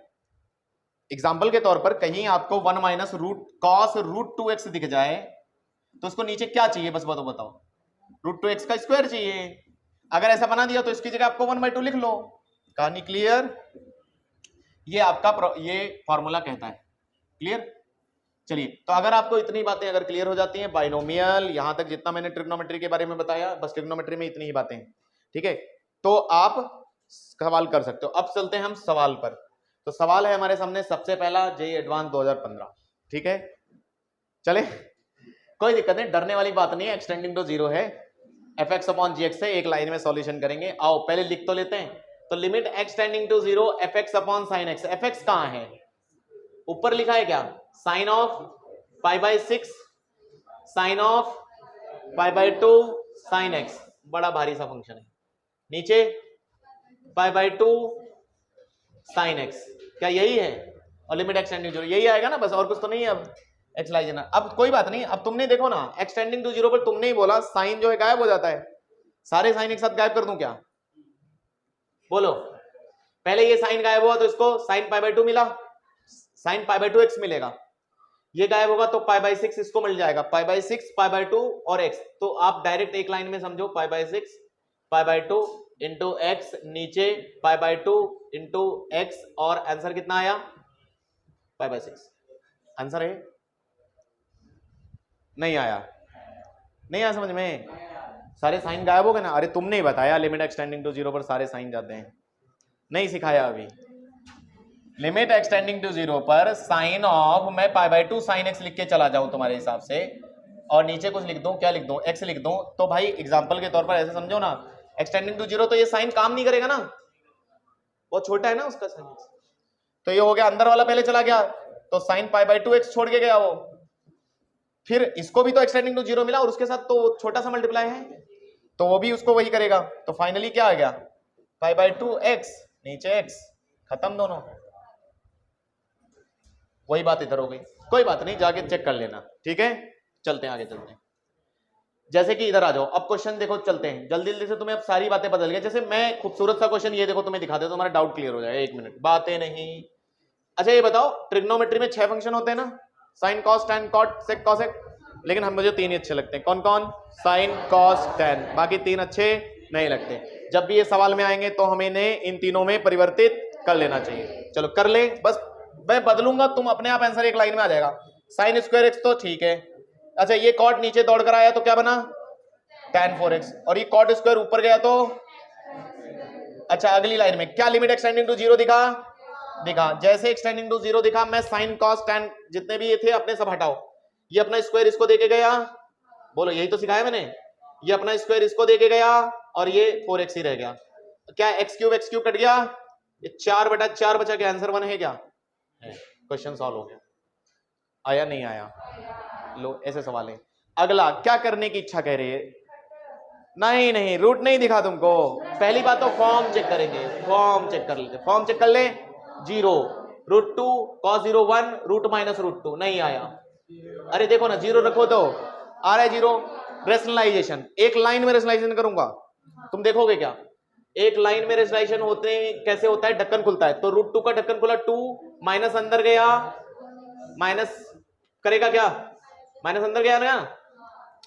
एग्जाम्पल के तौर पर कहीं आपको 1 minus root cos root 2x दिख जाए तो उसको नीचे क्या चाहिए, बस बताओ, रूट 2x का स्क्वायर चाहिए। अगर ऐसा बना दिया तो इसकी जगह आपको 1/2 लिख लो। कहानी क्लियर। ये आपका ये फॉर्मूला कहता है। क्लियर। चलिए, तो अगर आपको इतनी बातें अगर क्लियर हो जाती हैं, बाइनोमियल, यहां तक जितना मैंने ट्रिग्नोमेट्री के बारे में बताया, बस ट्रिग्नोमेट्री में इतनी ही बातें हैं, ठीक है, तो आप सवाल कर सकते हो। अब चलते हैं हम सवाल पर। तो सवाल है हमारे सामने सबसे पहला जेईई एडवांस 2015, ठीक है, चले, कोई दिक्कत नहीं, डरने वाली बात नहीं है, एक्सटेंडिंग टू 0 है, fx अपॉन gx से एक लाइन में सॉल्यूशन करेंगे। आओ पहले लिख तो लेते हैं। तो limit extending to 0 fx upon sine x, fx कहां है, ऊपर लिखा है क्या, sine of π/6 sine of π/2 sine x, बड़ा भारी सा फंक्शन है, नीचे π/2 साइन x, क्या यही है, और लिमिट एक्सटेंडिंग टू 0 यही आएगा ना, बस और कुछ तो नहीं है। अब एक्सलाइजन, अब कोई बात नहीं, अब तुमने देखो ना एक्सटेंडिंग टू 0 पर तुमने ही बोला साइन जो है गायब हो जाता है, सारे साइन एक साथ गायब कर दूं क्या, बोलो, पहले ये साइन गायब हुआ तो इसको साइन π/2 मिला, साइन π/2x मिलेगा, ये गायब होगा तो π/6 इसको मिल जाएगा, π/6 π/2 और x, तो आप डायरेक्ट एक लाइन में समझो, π/6 π/2 इंटू एक्स, नीचे π/2 इंटू एक्स, और आंसर कितना आया π/6, आंसर है, नहीं आया, नहीं आया समझ में, सारे साइन गायब हो गए ना। अरे तुमने ही बताया लिमिट एक्सटेंडिंग टू 0 पर सारे साइन जाते हैं, नहीं सिखाया अभी। लिमिट एक्सटेंडिंग टू 0 पर साइन ऑफ, मैं π/2 साइन x लिख के चला जाऊं तुम्हारे हिसाब से, और नीचे कुछ लिख दूं, क्या लिख दूं, x लिख दूं, तो भाई एग्जांपल के तौर पर ऐसे समझो ना, एक्सटेंडिंग टू 0 तो ये साइन काम नहीं करेगा ना, बहुत छोटा है ना उसका साइन, तो ये हो गया अंदर वाला पहले चला गया, तो साइन π/2x छोड़ के गया वो, फिर इसको भी तो एक्सटेंडिंग टू 0 मिला और उसके साथ तो छोटा सा मल्टीप्लाई है, तो वो भी उसको वही करेगा, तो फाइनली क्या आ गया π/2x, नीचे x, खत्म दोनों, वही बात इधर हो गई। कोई बात नहीं, जाके चेक कर लेना, ठीक है, चलते हैं आगे, चलते हैं, जैसे कि इधर आ जाओ, अब क्वेश्चन देखो, चलते हैं जल्दी जल्दी से, तुम्हें अब सारी बातें बदल गई। जैसे मैं खूबसूरत सा क्वेश्चन ये देखो तुम्हें दिखा दे तो तुम्हारा डाउट क्लियर हो जाएगा, 1 मिनट, बातें नहीं। अच्छा ये बताओ, ट्रिग्नोमेट्री में 6 फंक्शन होते हैं ना, sine cos tan cot sec cosec, लेकिन हम मुझे 3 ही अच्छे लगते हैं, कौन कौन, साइन कॉस टैन, बाकी 3 अच्छे नहीं लगते। जब भी ये सवाल में आएंगे तो हमें इन्हें इन तीनों में परिवर्तित कर लेना चाहिए। चलो कर ले, बस मैं बदलूंगा, तुम अपने आप आंसर एक लाइन में आ जाएगा। साइन स्क्वायर एक्स तो ठीक है, अच्छा ये कॉट नीचे दौड़ कर आया तो क्या बना, tan 4x, और ये कॉट स्क्वायर ऊपर गया तो, अच्छा अगली लाइन में क्या, लिमिट एक्सटेंडिंग टू 0 दिखा, जैसे एक्सटेंडिंग टू 0 दिखा, मैं साइन कॉस टैन जितने भी ये थे अपने सब हटाओ, ये अपना स्क्वायर इसको देके गया, बोलो यही तो सिखाया मैंने, ये अपना स्क्वायर इसको देके गया और ये 4x ही रह गया, क्या x क्यूब कट गया, ये 4/4 बचा के आंसर 1 है क्या, क्वेश्चन सॉल्व हो गया। आया नहीं आया, लो ऐसे सवाल है। अगला क्या करने की इच्छा कह रही है, नहीं रूट नहीं दिखा तुमको, पहली बात तो फॉर्म चेक करेंगे, फॉर्म चेक कर लेते, फॉर्म चेक कर ले, 0 √2 cos 0 1 रूट माइनस √2, नहीं आया, अरे देखो ना 0 रखो तो आ रहा है 0, रेशनलाइजेशन, एक लाइन में रेशनलाइजेशन करूंगा, तुम देखोगे क्या, एक लाइन में रेशनलाइजेशन होते कैसे होता है, ढक्कन खुलता है, तो √2 का ढक्कन खुला, 2 माइनस अंदर गया, माइनस करेगा क्या, माइनस अंदर गया ना।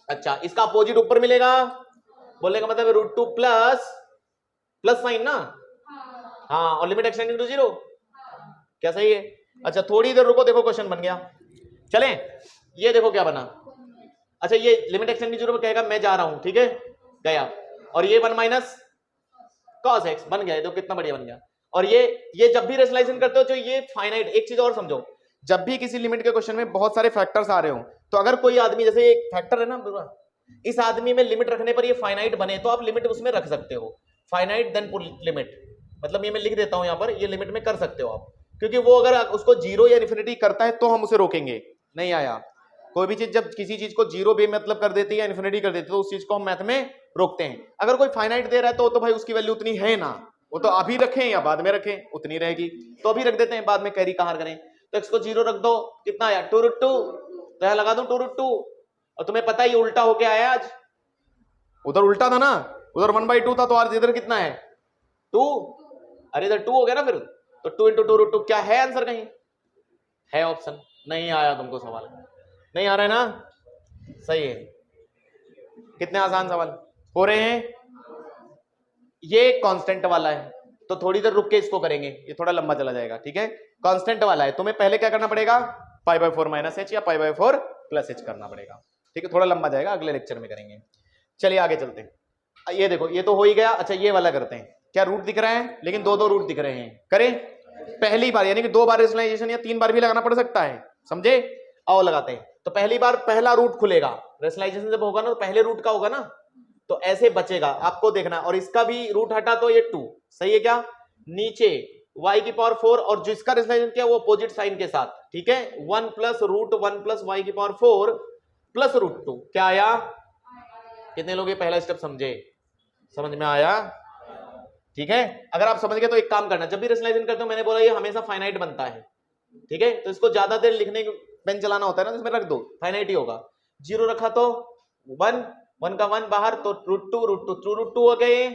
अच्छा, इसका अपोजिट ऊपर मिलेगा, बोलने का मतलब √2 प्लस साइन ना। हाँ, और लिमिट एक्सटेंडिंग टू 0, क्या सही है। अच्छा थोड़ी देर रुको, देखो क्वेश्चन बन गया। चलें, ये देखो क्या बना। अच्छा ये लिमिट एक्सटेंडिंग 0 पे कहेगा मैं जा रहा हूं, ठीक है, गया, और ये 1 माइनस cos x बन गया, तो कितना बढ़िया बन गया। और ये जब भी रेशनलाइजेशन करते हो तो ये फाइनाइट, एक चीज और समझो, जब भी किसी लिमिट के क्वेश्चन में बहुत सारे फैक्टर्स आ रहे हो, तो अगर कोई आदमी, जैसे एक फैक्टर है ना, इस आदमी में लिमिट रखने पर ये फाइनाइट बने तो आप लिमिट उसमें रख सकते हो, फाइनाइट देन पुट लिमिट, मतलब ये मैं लिख देता हूं यहां पर, ये लिमिट में कर सकते हो आप, क्योंकि वो अगर उसको 0 या इन्फिनिटी करता है तो हम उसे रोकेंगे। नहीं आया, कोई भी चीज जब किसी चीज को 0 बे मतलब कर देती है या इन्फिनिटी कर देती है तो उस चीज को हम मैथ में रोकते हैं। अगर कोई फाइनाइट दे रहा है तो भाई उसकी वैल्यू उतनी है ना, वो तो अभी रखें या बाद में रखें, उतनी रहेगी, तो अभी रख देते हैं, बाद में कैरी कहां करें। तो x को 0 रख दो, कितना आया 2√2, तो यहां लगा दूं 2√2, और तुम्हें पता है ये उल्टा होके आया आज, उधर उल्टा था ना, उधर 1/2 था, तो आज इधर कितना है 2, अरे इधर 2 हो गया ना फिर, तो 2 × 2√2 क्या है आंसर, कहीं है ऑप्शन? नहीं आया तुमको सवाल, नहीं आ रहा है ना, सही है। कितने आसान सवाल हो रहे हैं। ये कांस्टेंट वाला है तो थोड़ी देर रुक के इसको करेंगे, ये थोड़ा लंबा चला जाएगा, ठीक है। कांस्टेंट वाला है, तुम्हें पहले क्या करना पड़ेगा, π/4 - h या π/4 + h करना पड़ेगा, ठीक है, थोड़ा लंबा जाएगा, अगले लेक्चर में करेंगे। चलिए आगे चलते हैं। ये देखो ये तो हो ही गया। अच्छा ये वाला करते हैं, क्या रूट दिख रहा है, लेकिन दो रूट दिख रहे हैं, करें पहली बार, यानी कि 2 बार रेशनलाइजेशन या 3 बार भी लगाना पड़ सकता है, समझे। आओ लगाते हैं। तो पहली बार पहला रूट खुलेगा, रेशनलाइजेशन जब होगा ना तो पहले रूट का होगा ना, तो ऐसे बचेगा, आपको देखना, और इसका भी रूट हटा तो ये 2, सही है क्या, नीचे y⁴, और जिसका रेशनलाइजेशन किया वो अपोजिट साइन के साथ, ठीक है, 1 + √1 + y⁴ + √2, क्या आया, कितने लोग ये पहला स्टेप समझे, समझ में आया, ठीक है। अगर आप समझ गए तो एक काम करना, जब भी रेशनलाइजेशन करते हो, मैंने बोला ये हमेशा फाइनाइट बनता है, ठीक है, तो इसको ज्यादा देर लिखने पेन चलाना होता है ना, तो इसमें रख दो, फाइनाइट ही होगा। 0 रखा तो 1 का 1 बाहर, तो √2 हो गए,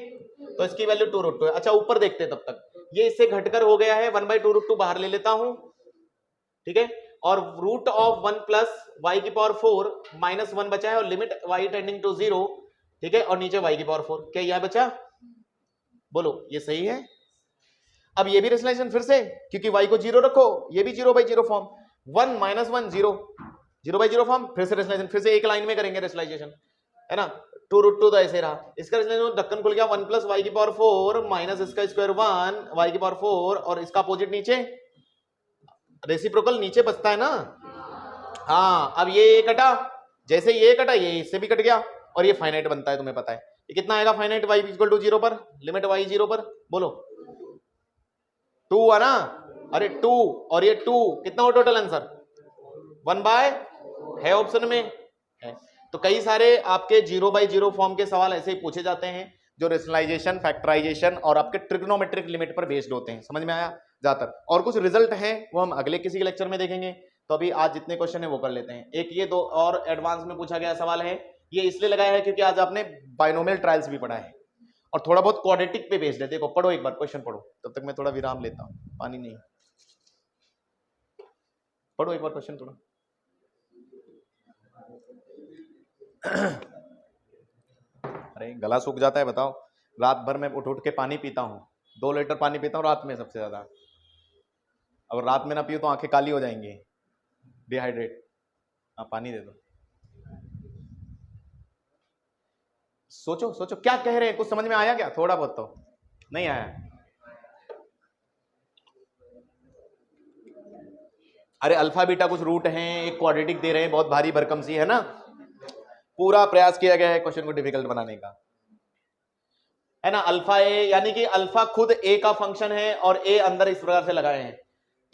तो इसकी वैल्यू 2√2 है। अच्छा ऊपर देखते हैं, तब तक ये इससे घटकर हो गया है 1/2√2, बाहर ले लेता हूं, ठीक है, और √1 + y⁴ -1 बचा है, और लिमिट y टेंडिंग टू 0, ठीक है, और नीचे y⁴, क्या यह बचा, बोलो ये सही है। अब ये भी रेशनलाइजेशन फिर से, क्योंकि y को 0 रखो, ये भी 0/0 फॉर्म, 1 - 1 0, 0/0 फॉर्म, फिर से रेशनलाइजेशन, फिर से एक लाइन में करेंगे रेशनलाइजेशन, है ना। 2√2 तो ऐसे रहा, इसका रेशनलाइजेशन ढक्कन खुल गया, 1 + y⁴ माइनस इसका स्क्वायर 1 y⁴, और इसका अपोजिट नीचे, रेसिप्रोकल नीचे बचता है ना। हाँ, अब ये कटा, जैसे ये कटा ये इससे भी कट गया, और ये फाइनाइट बनता है, तुम्हें पता है ये कितना आएगा फाइनाइट, y = 0 पर, लिमिट y 0 पर, बोलो 2 है ना, अरे 2 और ये 2 कितना हो टोटल आंसर, 1/, है ऑप्शन में है। तो कई सारे आपके 0/0 फॉर्म के सवाल ऐसे ही पूछे जाते हैं, जो रेशनलाइजेशन, फैक्टराइजेशन और आपके ट्रिग्नोमेट्रिक लिमिट पर बेस्ड होते हैं, समझ में आया ज्यादातर। और कुछ रिजल्ट हैं वो हम अगले किसी के लेक्चर में देखेंगे, तो अभी आज जितने क्वेश्चन है वो कर लेते हैं। एक ये 2 और एडवांस में पूछा गया सवाल है, ये इसलिए लगाया है क्योंकि आज आपने बाइनोमियल ट्रायल्स भी पढ़ा है और थोड़ा बहुत क्वाड्रेटिक पे बेस्ड है। देखो पढ़ो एक बार, क्वेश्चन पढ़ो, तब तक मैं थोड़ा विराम लेता हूँ, पानी नहीं, पढ़ो एक बार क्वेश्चन थोड़ा। अरे गला सूख जाता है, बताओ, रात भर में उठ के पानी पीता हूँ, 2 लीटर पानी पीता हूँ रात में सबसे ज्यादा, अगर रात में ना पियो तो आंखें काली हो जाएंगी, डिहाइड्रेट। हाँ पानी दे दो। सोचो सोचो क्या कह रहे हैं, कुछ समझ में आया क्या, थोड़ा बहुत तो नहीं आया। अरे अल्फा बीटा कुछ रूट हैं, एक क्वाड्रेटिक दे रहे हैं, बहुत भारी भरकम सी है ना, पूरा प्रयास किया गया है क्वेश्चन को डिफिकल्ट बनाने का, है ना। अल्फा ए, यानी कि अल्फा खुद ए का फंक्शन है और ए अंदर इस प्रकार से लगाए हैं,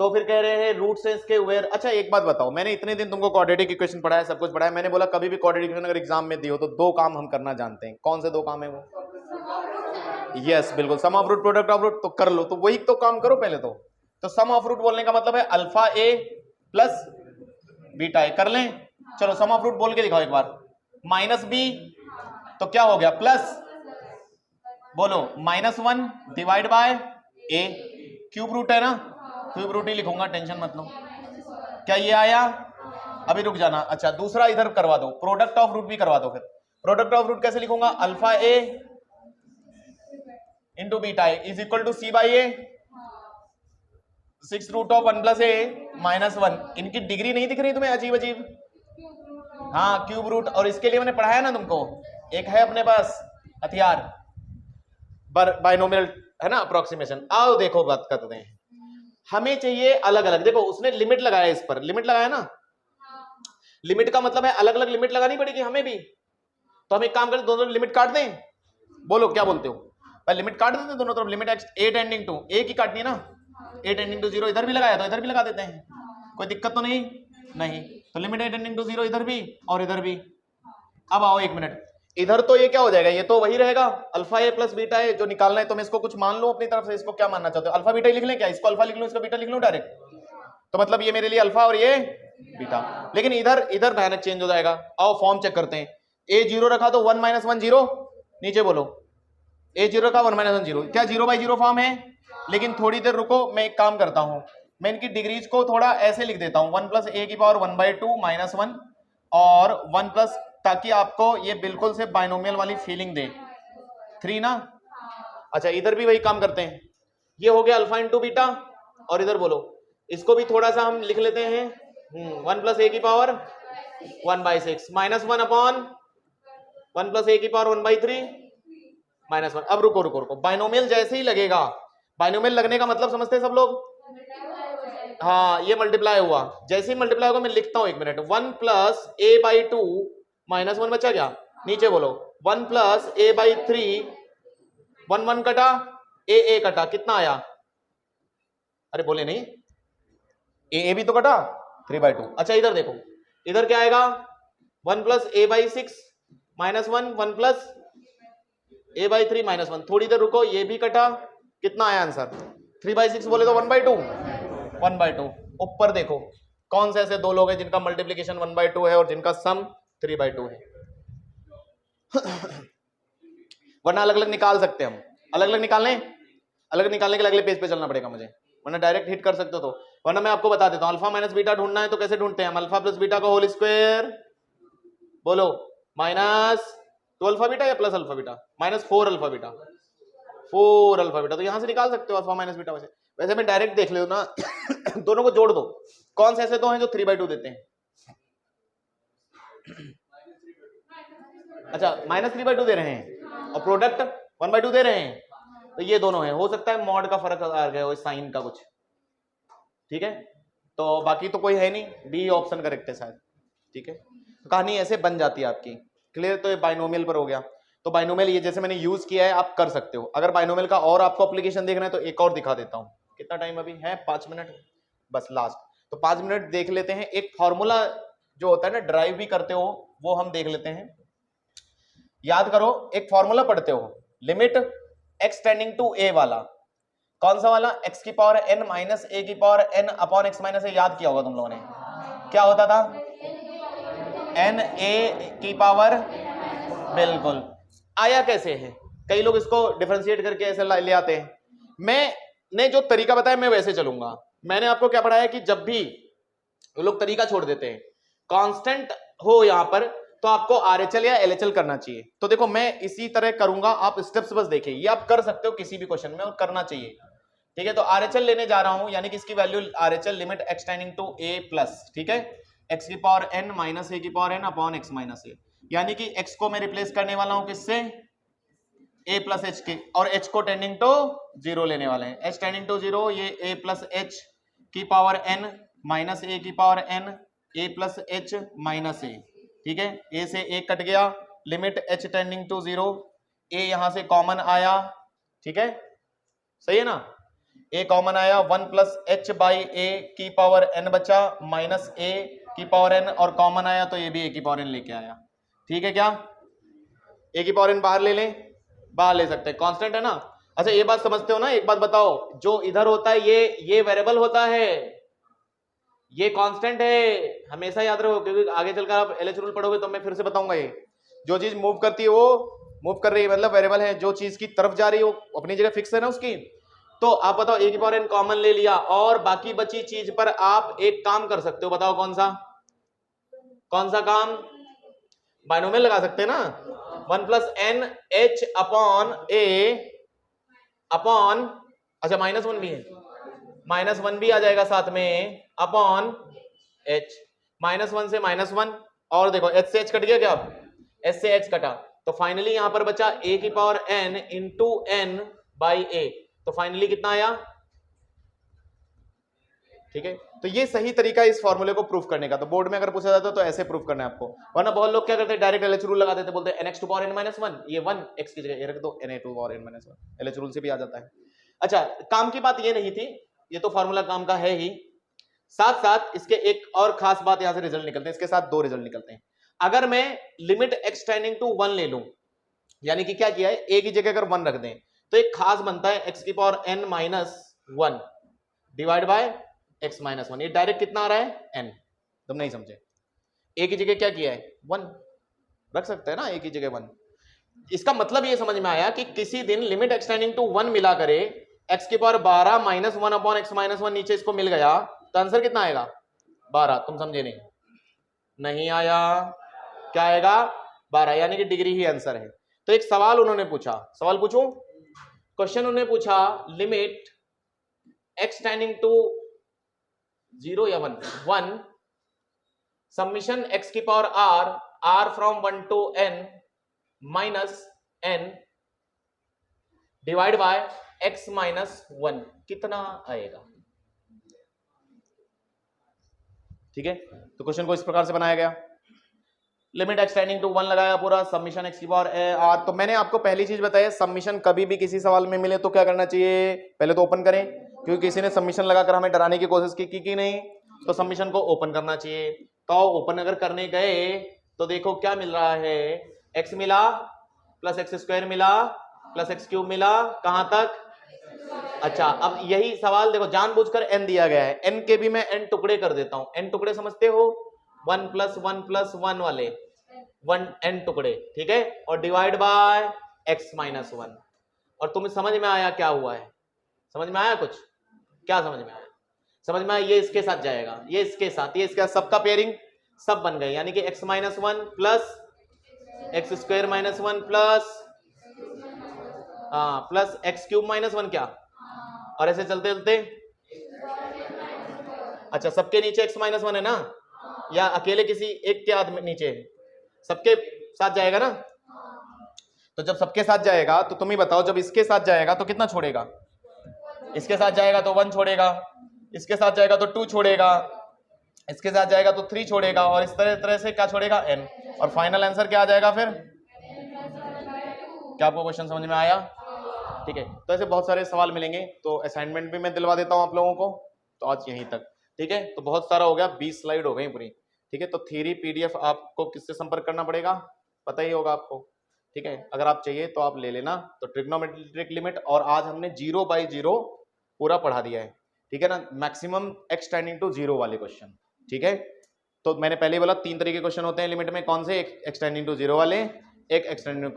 तो फिर कह रहे हैं रूट से इसके वेयर। अच्छा एक बात बताओ, मैंने इतने दिन तुमको क्वाड्रेटिक इक्वेशन पढ़ाया, सब कुछ पढ़ाया, मैंने बोला कभी भी क्वाड्रेटिक इक्वेशन अगर एग्जाम में दियो तो 2 काम हम करना जानते हैं, कौन से 2 काम है वो, यस बिल्कुल, sum of root product of root, तो कर लो, तो वही तो काम करो पहले तो सम ऑफ रूट बोलने का मतलब है alpha A plus beta A, कर लें। चलो सम ऑफ रूट बोल के दिखाओ एक बार, -b तो क्या हो गया प्लस, बोलो -1 divide by a, cube root है ना, क्यूब रूट ही लिखूंगा, टेंशन मत लो। क्या ये आया, अभी रुक जाना। अच्छा दूसरा इधर करवा दो, प्रोडक्ट ऑफ रूट भी करवा दो। फिर प्रोडक्ट ऑफ रूट कैसे लिखूंगा, alpha a into beta a is equal to c by a 6 root of 1 plus a minus 1। इनकी डिग्री नहीं दिख रही तुम्हें अजीब अजीब? हाँ क्यूब रूट, और इसके लिए मैंने पढ़ाया ना तुमको, एक है अपने पास हथियार बाइनोमियल है ना, अप्रोक्सीमेशन। आओ देखो बात करते हैं, हमें चाहिए अलग अलग। देखो उसने लिमिट लगाया, इस पर लिमिट लगाया ना, लिमिट का मतलब है अलग अलग लिमिट लगानी पड़ेगी हमें भी। तो हम एक काम करें, दोनों लिमिट काट दें। बोलो क्या बोलते हो, पहले लिमिट काट देते हैं दोनों तरफ। Limit x A tending to, A की काटनी है ना, ए टेंडिंग टू 0 इधर भी लगाया तो इधर भी लगा देते हैं, कोई दिक्कत तो नहीं। नहीं तो लिमिट ए टेंडिंग टू 0 इधर भी और इधर भी। अब आओ एक मिनट, इधर तो ये क्या हो जाएगा, ये तो वही रहेगा alpha A plus beta A. जो निकालना है तो मैं इसको कुछ मान लूं अपनी तरफ से, इसको क्या मानना चाहते हो, अल्फा बीटा लिख लें क्या, इसको अल्फा लिख लूं इसको बीटा लिख लूं डायरेक्ट, तो मतलब ये मेरे लिए अल्फा और ये बीटा। लेकिन इधर इधर भयानक चेंज हो जाएगा। आओ फॉर्म चेक करते हैं, ए 0 रखा तो 1 माइनस 1 0, नीचे बोलो ए 0 रखा 1 माइनस 1 0, क्या 0 बाई 0 फॉर्म है। लेकिन थोड़ी देर रुको, मैं एक काम करता हूं, मैं इनकी डिग्रीज को थोड़ा ऐसे लिख देता हूं, 1 प्लस ए की पावर 1 बाई 2 माइनस 1 और 1 प्लस, ताकि आपको ये बिल्कुल से बाइनोमियल वाली फीलिंग दे, 3 ना। अच्छा इधर भी वही काम करते हैं, ये हो गया अल्फा इंटू बीटा, और इधर बोलो इसको भी थोड़ा सा हम लिख लेते हैं, 1 प्लस ए की power 1 by 6 minus 1 upon 1 plus A की पावर 1 बाई 3 माइनस 1। अब रुको रुको रुको, बाइनोमियल जैसे ही लगेगा, बाइनोमियल लगने का मतलब समझते हैं सब लोग, हाँ ये मल्टीप्लाई हुआ, जैसे ही मल्टीप्लाई होगा मैं लिखता हूं, एक minute, 1 plus A by 2 minus 1 बचा क्या, नीचे बोलो 1 प्लस ए बाई 3, 1 1 कटा, ए कटा, कितना आया, अरे बोले नहीं, ए भी तो कटा 3 बाई 2। अच्छा इधर देखो, इधर क्या आएगा, 1 plus A by 6 minus 1, 1 plus A by 3 minus 1। थोड़ी देर रुको, ये भी कटा, कितना आया आंसर, 3 बाई 6 बोले तो 1 बाई 2, 1 बाई 2। ऊपर देखो कौन से ऐसे दो लोग हैं जिनका मल्टीप्लीकेशन 1 बाई 2 है और जिनका सम 3 बाई 2 है। वरना अलग अलग निकाल सकते हैं हम, अलग अलग निकालने, अलग निकालने के लिए अगले पेज पे चलना पड़ेगा मुझे, वरना डायरेक्ट हिट कर सकते हो। तो वरना मैं आपको बता देता हूं, अल्फा माइनस बीटा ढूंढना है तो कैसे ढूंढते हैं हम, अल्फा प्लस बीटा का होल स्क्वायर, बोलो माइनस 2 अल्फा बीटा या plus alpha beta, minus 4 alpha beta, 4 alpha beta. तो यहां से निकाल सकते हो अल्फा माइनस बीटा। वैसे मैं डायरेक्ट देख ले ना दोनों को जोड़ दो, कौन से ऐसे दो हैं जो 3 बाई 2 देते हैं। अच्छा माइनस 3 बाई 2 दे रहे हैं और प्रोडक्ट 1 बाई 2 दे रहे हैं, तो ये दोनों है। हो सकता है मॉड का फर्क आ गया हो, साइन का कुछ, ठीक है। तो बाकी तो कोई है नहीं, डी ऑप्शन करेक्ट है शायद, ठीक है। तो कहानी ऐसे बन जाती है आपकी, क्लियर। तो ये बाइनोमियल पर हो गया। तो बाइनोमियल ये जैसे मैंने यूज किया है आप कर सकते हो। अगर बाइनोमियल का और आपको एप्लीकेशन देखना है तो एक और दिखा देता हूँ। कितना टाइम अभी है, 5 मिनट बस लास्ट, तो 5 मिनट देख लेते हैं। एक फॉर्मूला जो होता है ना, ड्राइव भी करते हो, वो हम देख लेते हैं। याद करो, एक फॉर्मूला पढ़ते हो, limit x tending to a वाला, कौन सा वाला, x की पावर n माइनस a की power n upon x minus a। याद किया होगा तुम लोगों ने, क्या होता था, n a की पावर, बिल्कुल। आया कैसे है, कई लोग इसको डिफरेंशिएट करके ऐसे ले आते हैं। मैंने जो तरीका बताया मैं वैसे चलूंगा। मैंने आपको क्या पढ़ाया कि जब भी लोग तरीका छोड़ देते हैं, कांस्टेंट हो यहां पर, तो आपको आरएचएल या एलएचएल करना चाहिए। तो देखो मैं इसी तरह करूंगा, आप स्टेप्स बस देखिए, ये आप कर सकते हो किसी भी क्वेश्चन में और करना चाहिए, ठीक है। तो आरएचएल लेने जा रहा हूं, यानी कि इसकी value RHL limit x tending to a plus, ठीक है, x की पावर n माइनस a की power n upon x minus a, यानी कि x को मैं रिप्लेस करने वाला हूं किससे, a प्लस h के, और h को टेंडिंग टू 0 लेने वाले हैं। h टेंडिंग टू 0, ये a प्लस h की पावर n माइनस a की power n, a plus h minus a, ठीक है। a से a कट गया, limit h tending to 0, a यहां से कॉमन आया, ठीक है, सही है ना, a कॉमन आया, 1 प्लस h बाई a की पावर n बचा, माइनस a की पावर n, और कॉमन आया तो ये भी a की पावर n लेके आया, ठीक है। क्या a की पावर n बाहर ले लें, बाहर ले सकते हैं, कांस्टेंट है ना। अच्छा ये बात समझते हो ना, एक बात बताओ, जो इधर होता है ये वेरिएबल होता है, ये कांस्टेंट है, हमेशा याद रखो, क्योंकि आगे चलकर आप एलएच रूल पढ़ोगे तो मैं फिर से बताऊंगा। ये जो चीज मूव करती है वो मूव कर रही है, मतलब वेरिएबल है, जो चीज की तरफ जा रही है वो अपनी जगह फिक्स है ना उसकी। तो आप बताओ, a की पावर n कॉमन ले लिया, और बाकी बची चीज पर आप एक काम कर सकते हो, बताओ कौन सा, कौन सा काम, बाइनोमियल लगा सकते हैं ना, 1 प्लस एन एच अपॉन ए अपॉन, अच्छा -1 भी है, -1 भी आ जाएगा साथ में, अपॉन एच, -1 से -1, और देखो एच से एच कट गया क्या, अब एच से एच कटा, तो फाइनली यहां पर बचा a की power n into n by a, तो फाइनली कितना आया, ठीक है। तो ये सही तरीका है इस फॉर्मूले को प्रूफ करने का, तो बोर्ड में अगर पूछा जाता तो ऐसे प्रूफ करना है आपको, वरना बहुत लोग क्या करते हैं डायरेक्ट LH रूल लगा देते, बोलते हैं nx to power n minus 1, ये 1 x की जगह ये रख दो na to power n minus 1, LH rule से भी आ जाता है। अच्छा, काम की बात ये नहीं थी, ये तो फॉर्मूला काम का है ही, साथ साथ इसके एक और खास बात यहां से रिजल्ट निकलते हैं, इसके साथ दो रिजल्ट निकलते हैं। अगर मैं लिमिट x टेंडिंग टू 1 ले लूं, यानी कि क्या किया है, a की जगह अगर 1 रख दें, तो एक खास बनता है x की power n minus 1 divide by x minus 1, ये डायरेक्ट कितना आ रहा है n, तुम नहीं समझे, a की जगह क्या किया है 1 रख सकते हैं ना, a की जगह 1, इसका मतलब ये समझ में आया कि किसी दिन लिमिट x टेंडिंग टू 1 मिला करे, x की power 12 minus 1 upon x minus 1 नीचे इसको मिल गया, तो आंसर कितना आएगा 12, तुम समझे नहीं, नहीं आया, क्या आएगा 12, यानी कि डिग्री ही आंसर है। तो एक सवाल उन्होंने पूछा, सवाल पूछूं, क्वेश्चन उन्होंने पूछा लिमिट x टेंडिंग टू 0 या 1 समीशन x की power r from 1 to n minus n divide by x minus 1, कितना आएगा, ठीक है। तो क्वेश्चन को इस प्रकार से बनाया गया, लिमिट x टेंडिंग टू 1 लगाया पूरा, समीशन x की पावर r, तो मैंने आपको पहली चीज बताई, समीशन कभी भी किसी सवाल में मिले तो क्या करना चाहिए, पहले तो ओपन करें, क्योंकि किसी ने समीशन लगाकर हमें डराने की कोशिश की नहीं, तो समीशन को ओपन करना चाहिए। तो ओपन अगर करने गए तो देखो क्या मिल रहा है, x मिला प्लस एक्स स्क्वायर मिला प्लस एक्स क्यूब मिला, कहां तक, अच्छा अब यही सवाल देखो जानबूझकर n दिया गया है, n के भी मैं n टुकड़े कर देता हूं, n टुकड़े समझते हो, 1 प्लस 1 वाले 1 n टुकड़े, ठीक है, और डिवाइड बाय x माइनस 1, और तुम्हें समझ में आया क्या हुआ है, समझ में आया कुछ, क्या समझ में आया, समझ में आया, ये इसके साथ जाएगा, ये इसके साथ, ये इसके साथ, सबका पेयरिंग सब बन गए, यानी कि x minus 1 plus x square minus 1 plus x cube minus 1 क्या, और ऐसे चलते चलते, अच्छा सबके नीचे x माइनस 1 है ना, या अकेले किसी एक के आदमी नीचे, सबके साथ जाएगा ना, तो जब सबके साथ जाएगा तो तुम ही बताओ, जब इसके साथ जाएगा तो कितना छोड़ेगा, इसके साथ जाएगा तो 1 छोड़ेगा, इसके साथ जाएगा तो 2 छोड़ेगा, इसके साथ जाएगा तो 3 छोड़ेगा, और इस तरह से क्या छोड़ेगा n, और फाइनल आंसर क्या आ जाएगा फिर, क्या आपको क्वेश्चन समझ में आया, ठीक है। तो ऐसे बहुत सारे सवाल मिलेंगे, तो असाइनमेंट भी मैं दिलवा देता हूं आप लोगों को, तो आज यहीं तक, ठीक है। तो बहुत सारा हो गया, 20 स्लाइड हो गई पूरी, ठीक है। तो थ्योरी PDF आपको किससे संपर्क करना पड़ेगा, पता ही होगा आपको, ठीक है। अगर आप चाहिए तो आप ले लेना, तो ट्रिग्नोमेट्रिक लिमिट, और आज हमने 0 बाई 0 पूरा पढ़ा दिया है, ठीक है ना, मैक्सिमम x टेंडिंग टू 0 वाले क्वेश्चन, ठीक है। तो मैंने पहले ही बोला 3 तरह के क्वेश्चन होते हैं लिमिट में, कौन से, एक x टेंडिंग टू 0 वाले, एक x टेंडिंग टू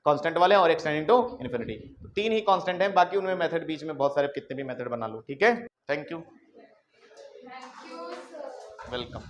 कांस्टेंट वाले, और x टेंडिंग टू इन्फिनिटी, तो 3 ही कांस्टेंट हैं, बाकी उनमें मेथड बीच में बहुत सारे कितने भी मेथड बना लो, ठीक है। Thank you, welcome.